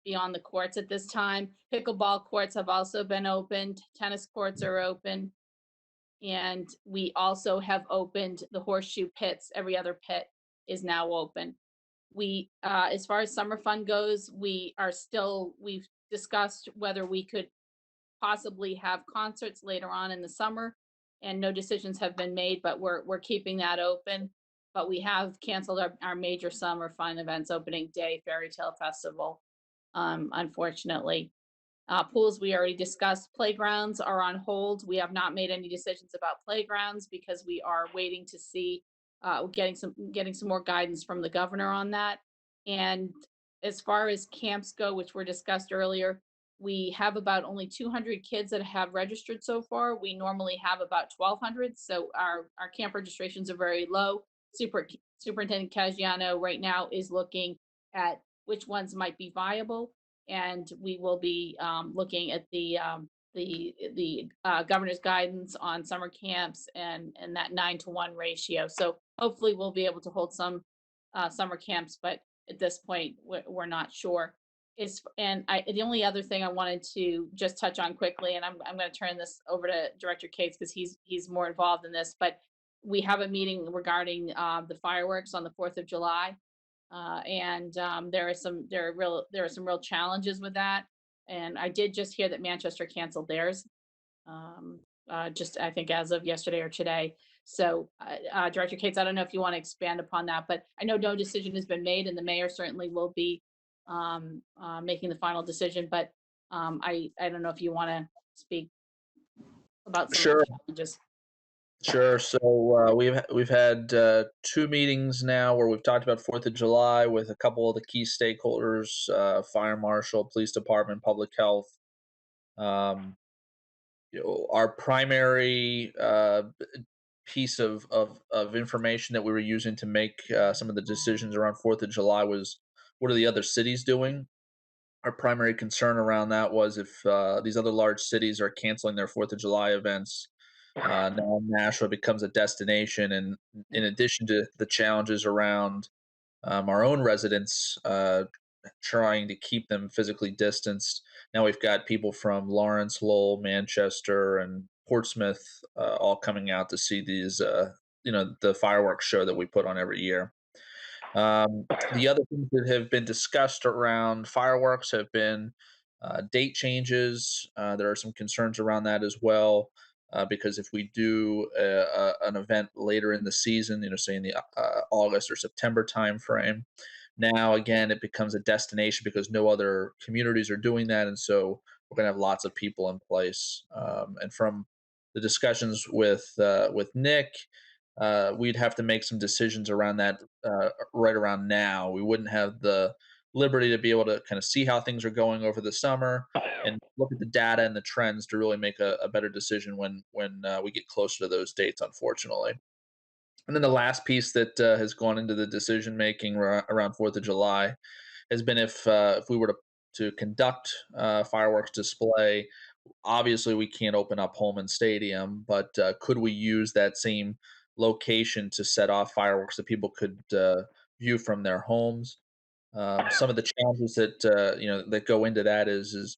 be on the courts at this time. Pickleball courts have also been opened. Tennis courts are open. And we also have opened the horseshoe pits. Every other pit is now open. We, as far as summer fun goes, we've discussed whether we could possibly have concerts later on in the summer, and no decisions have been made, but we're keeping that open. But we have canceled our major summer fun events, opening day, Fairy Tale Festival, unfortunately. Pools, we already discussed. Playgrounds are on hold. We have not made any decisions about playgrounds because we are waiting to see, getting some more guidance from the governor on that. And as far as camps go, which were discussed earlier, we have about only 200 kids that have registered so far. We normally have about 1,200, so our camp registrations are very low. Superintendent Caggiano right now is looking at which ones might be viable, and we will be looking at the governor's guidance on summer camps and that 9-to-1 ratio. So hopefully we'll be able to hold some summer camps, but at this point we're not sure. The only other thing I wanted to just touch on quickly, and I'm going to turn this over to Director Cates because he's more involved in this, but we have a meeting regarding the fireworks on the 4th of July. There are some real challenges with that. And I did just hear that Manchester canceled theirs, just I think as of yesterday or today. So Director Cates, I don't know if you want to expand upon that, but I know no decision has been made, and the mayor certainly will be making the final decision. But I don't know if you want to speak about some of the challenges. Sure. So we've had 2 meetings now where we've talked about 4th of July with a couple of the key stakeholders: fire marshal, police department, public health. Our primary piece of information that we were using to make some of the decisions around 4th of July was, what are the other cities doing? Our primary concern around that was if these other large cities are canceling their 4th of July events, now Nashua becomes a destination. And in addition to the challenges around our own residents trying to keep them physically distanced, now we've got people from Lawrence, Lowell, Manchester, and Portsmouth all coming out to see these, the fireworks show that we put on every year. The other things that have been discussed around fireworks have been date changes. There are some concerns around that as well. because if we do an event later in the season, say in the August or September timeframe, now again it becomes a destination because no other communities are doing that, and so we're going to have lots of people in place. And from the discussions with Nick, we'd have to make some decisions around that right around now. We wouldn't have the liberty to be able to kind of see how things are going over the summer and look at the data and the trends to really make a better decision when we get closer to those dates, unfortunately. And then the last piece that has gone into the decision making around Fourth of July has been if we were to conduct fireworks display. Obviously, we can't open up Holman Stadium, but could we use that same location to set off fireworks that people could view from their homes? Some of the challenges that that go into that is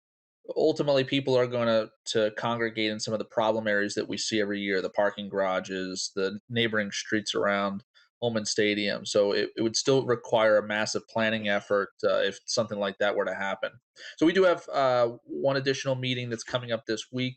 ultimately people are going to congregate in some of the problem areas that we see every year, the parking garages, the neighboring streets around Holman Stadium. So it would still require a massive planning effort if something like that were to happen. So we do have one additional meeting that's coming up this week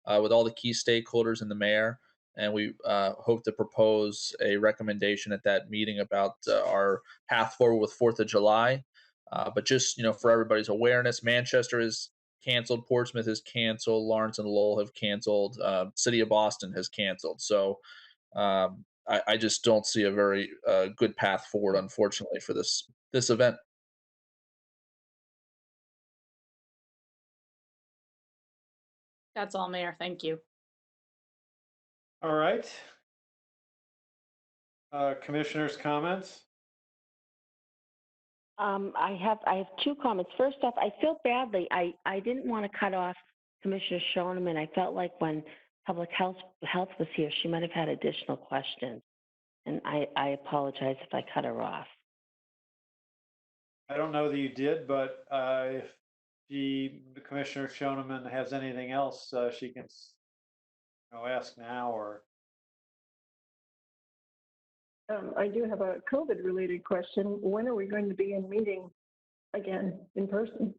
with all the key stakeholders and the mayor, and we hope to propose a recommendation at that meeting about our path forward with Fourth of July. But just for everybody's awareness, Manchester is canceled, Portsmouth is canceled, Lawrence and Lowell have canceled, City of Boston has canceled. So I just don't see a very good path forward, unfortunately, for this event. That's all, Mayor. Thank you. All right. Commissioners' comments? I have two comments. First off, I feel badly. I didn't want to cut off Commissioner Shoneman. I felt like when Public Health was here, she might have had additional questions. And I apologize if I cut her off. I don't know that you did, but if Commissioner Shoneman has anything else, she can ask now or. I do have a COVID-related question. When are we going to be in meeting again in person?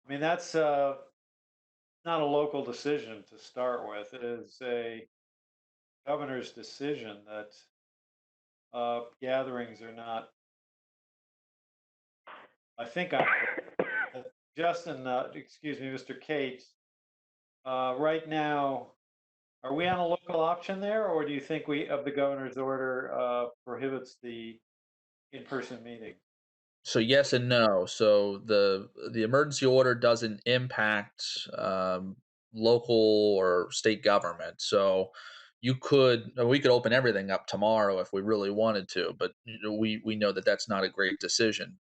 I mean, that's not a local decision to start with. It is a governor's decision that gatherings are not. I think Justin, excuse me, Mr. Cates. Right now, are we on a local option there, or do you think the governor's order prohibits the in-person meeting? So yes and no. So the emergency order doesn't impact local or state government. So we could open everything up tomorrow if we really wanted to, but we know that that's not a great decision.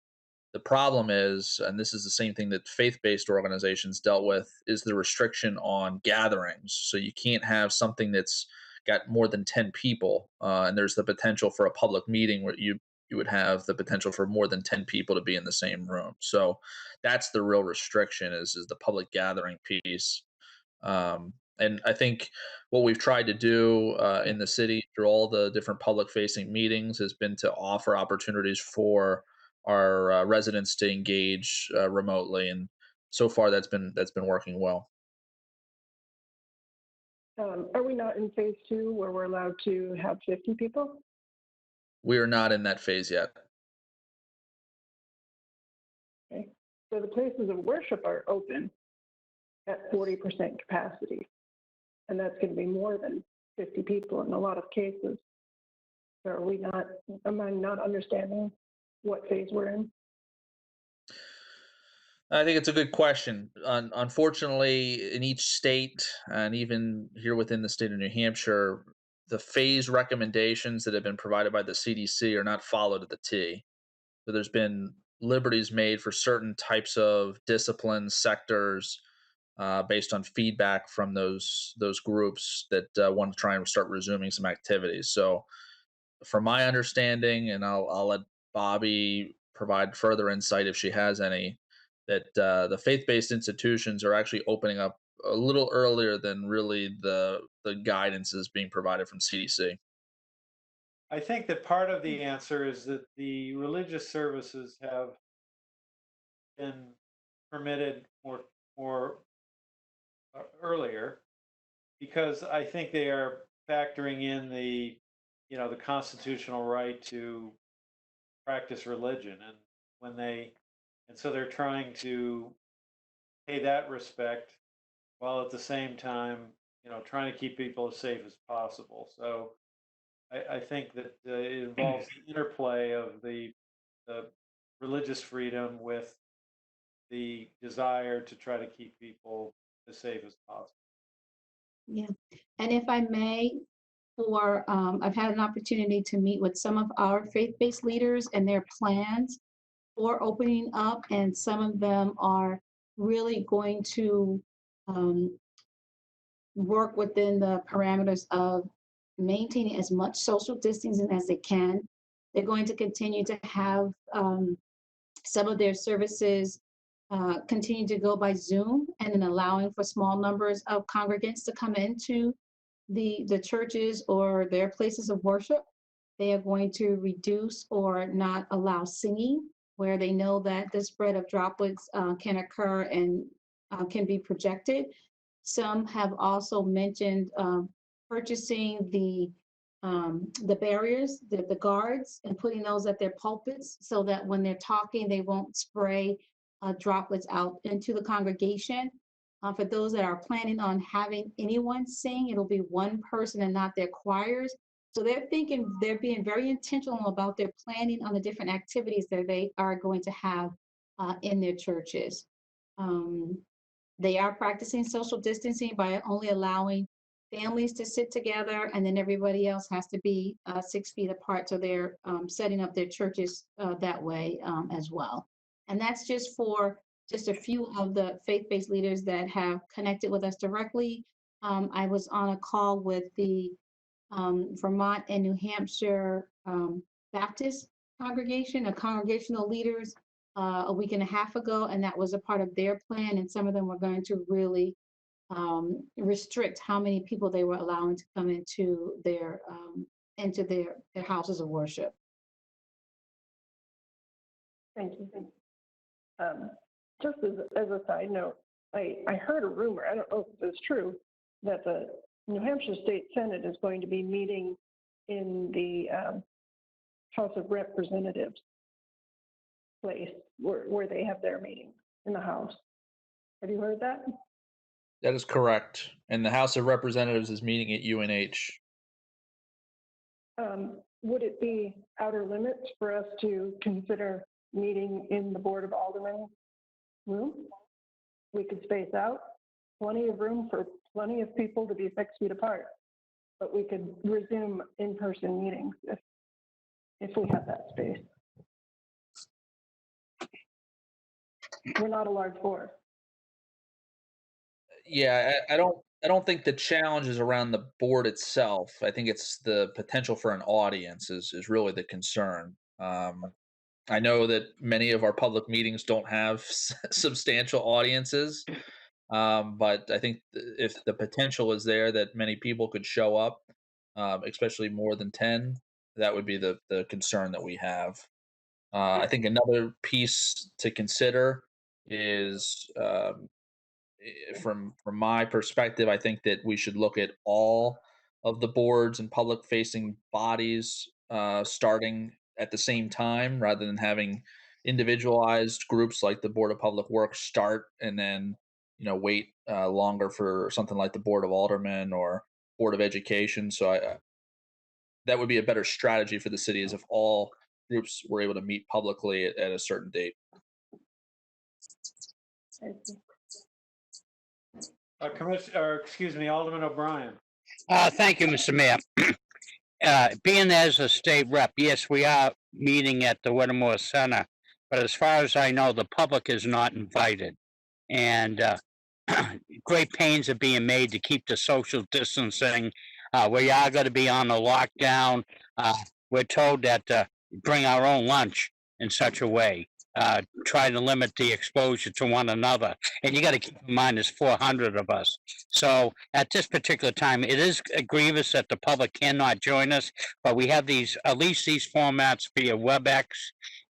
The problem is, and this is the same thing that faith-based organizations dealt with, is the restriction on gatherings. So you can't have something that's got more than 10 people, and there's the potential for a public meeting where you would have the potential for more than 10 people to be in the same room. So that's the real restriction is the public gathering piece. And I think what we've tried to do in the city through all the different public facing meetings has been to offer opportunities for our residents to engage remotely, and so far that's been working well. Are we not in phase 2 where we're allowed to have 50 people? We are not in that phase yet. Okay. So the places of worship are open at 40% capacity, and that's going to be more than 50 people in a lot of cases. So am I not understanding what phase we're in? I think it's a good question. Unfortunately, in each state, and even here within the state of New Hampshire, the phase recommendations that have been provided by the CDC are not followed to the T. So there's been liberties made for certain types of disciplines, sectors, based on feedback from those groups that want to try and start resuming some activities. So from my understanding, and I'll let Bobby provide further insight if she has any, that the faith-based institutions are actually opening up a little earlier than really the guidance is being provided from CDC. I think that part of the answer is that the religious services have been permitted more earlier, because I think they are factoring in the, the constitutional right to practice religion, and so they're trying to pay that respect while at the same time, trying to keep people as safe as possible. So I think that it involves the interplay of the religious freedom with the desire to try to keep people as safe as possible. Yeah, and if I may, I've had an opportunity to meet with some of our faith-based leaders and their plans for opening up, and some of them are really going to work within the parameters of maintaining as much social distancing as they can. They're going to continue to have some of their services continue to go by Zoom, and then allowing for small numbers of congregants to come into the churches or their places of worship. They are going to reduce or not allow singing where they know that the spread of droplets can occur and can be projected. Some have also mentioned purchasing the barriers, the guards, and putting those at their pulpits so that when they're talking, they won't spray droplets out into the congregation. For those that are planning on having anyone sing, it'll be one person and not their choirs. So they're being very intentional about their planning on the different activities that they are going to have in their churches. They are practicing social distancing by only allowing families to sit together, and then everybody else has to be 6 feet apart. So they're setting up their churches that way as well. And that's just for just a few of the faith-based leaders that have connected with us directly. I was on a call with the Vermont and New Hampshire Baptist congregation, congregational leaders, a week and a half ago, and that was a part of their plan. And some of them were going to really restrict how many people they were allowing to come into their houses of worship. Thank you. Just as a side note, I heard a rumor, I don't know if it's true, that the New Hampshire State Senate is going to be meeting in the House of Representatives place where they have their meeting in the House. Have you heard that? That is correct. And the House of Representatives is meeting at UNH. Would it be outer limits for us to consider meeting in the Board of Aldermen room? We could space out, plenty of room for plenty of people to be 6 feet apart, but we could resume in-person meetings if we have that space. We're not a large board. Yeah, I don't think the challenge is around the board itself. I think it's the potential for an audience is really the concern. I know that many of our public meetings don't have substantial audiences, but I think if the potential is there that many people could show up, especially more than 10, that would be the concern that we have. I think another piece to consider is from my perspective, I think that we should look at all of the boards and public facing bodies starting at the same time rather than having individualized groups like the Board of Public Works start and then wait longer for something like the Board of Aldermen or Board of Education. So that would be a better strategy for the city, is if all groups were able to meet publicly at a certain date. Alderman O'Brien. Thank you, Mr. Mayor. Being as a state rep, yes, we are meeting at the Whittemore Center, but as far as I know, the public is not invited. And great pains are being made to keep the social distancing. We are going to be on a lockdown. We're told that bring our own lunch in such a way. Try to limit the exposure to one another. And you got to keep in mind there's 400 of us. So at this particular time, it is grievous that the public cannot join us, but we have at least these formats via WebEx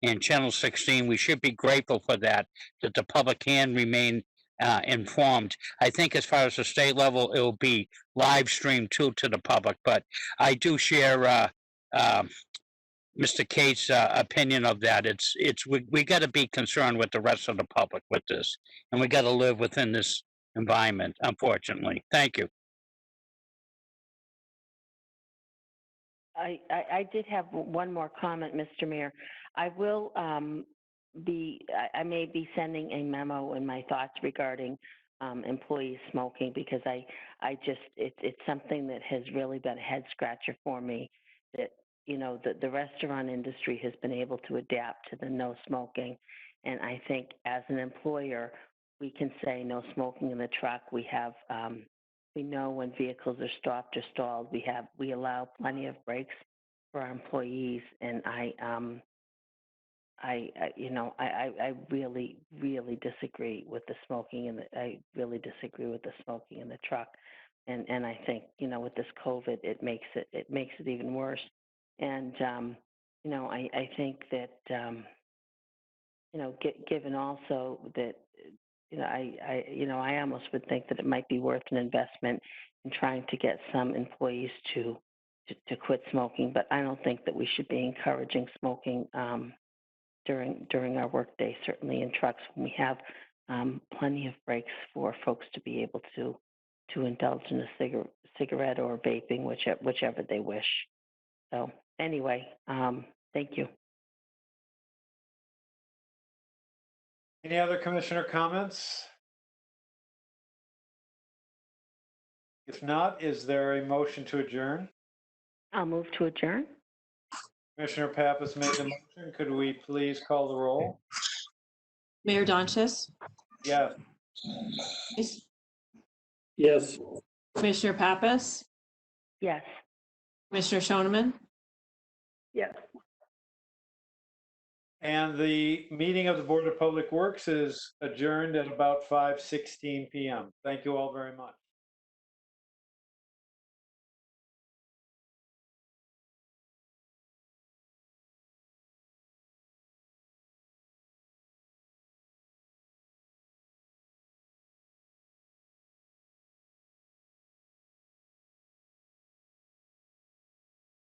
and Channel 16. We should be grateful for that the public can remain informed. I think as far as the state level, it will be live streamed too to the public. But I do share Mr. Kate's opinion of that. We got to be concerned with the rest of the public with this, and we got to live within this environment. Unfortunately, thank you. I did have one more comment, Mr. Mayor. I will I may be sending a memo in my thoughts regarding employees smoking, because it's something that has really been a head scratcher for me, that, you know, the restaurant industry has been able to adapt to the no smoking. And I think as an employer, we can say no smoking in the truck. We have, we know when vehicles are stopped or stalled. We allow plenty of breaks for our employees, and I really, really disagree with the smoking, and I really disagree with the smoking in the truck, and I think, you know, with this COVID, it makes it even worse, and you know, I think that you know, given also that, you know, I almost would think that it might be worth an investment in trying to get some employees to quit smoking, but I don't think that we should be encouraging smoking during our workday, certainly in trucks, when we have plenty of breaks for folks to be able to indulge in a cigarette or vaping, whichever they wish. So anyway, thank you. Any other commissioner comments? If not, is there a motion to adjourn? I'll move to adjourn. Commissioner Pappas made the motion. Could we please call the roll? Mayor Donches, Yes. Yes. Commissioner Pappas, Yes. Commissioner Shoneman, Yes. And the meeting of the Board of Public Works is adjourned at about 5:16 p.m. Thank you all very much.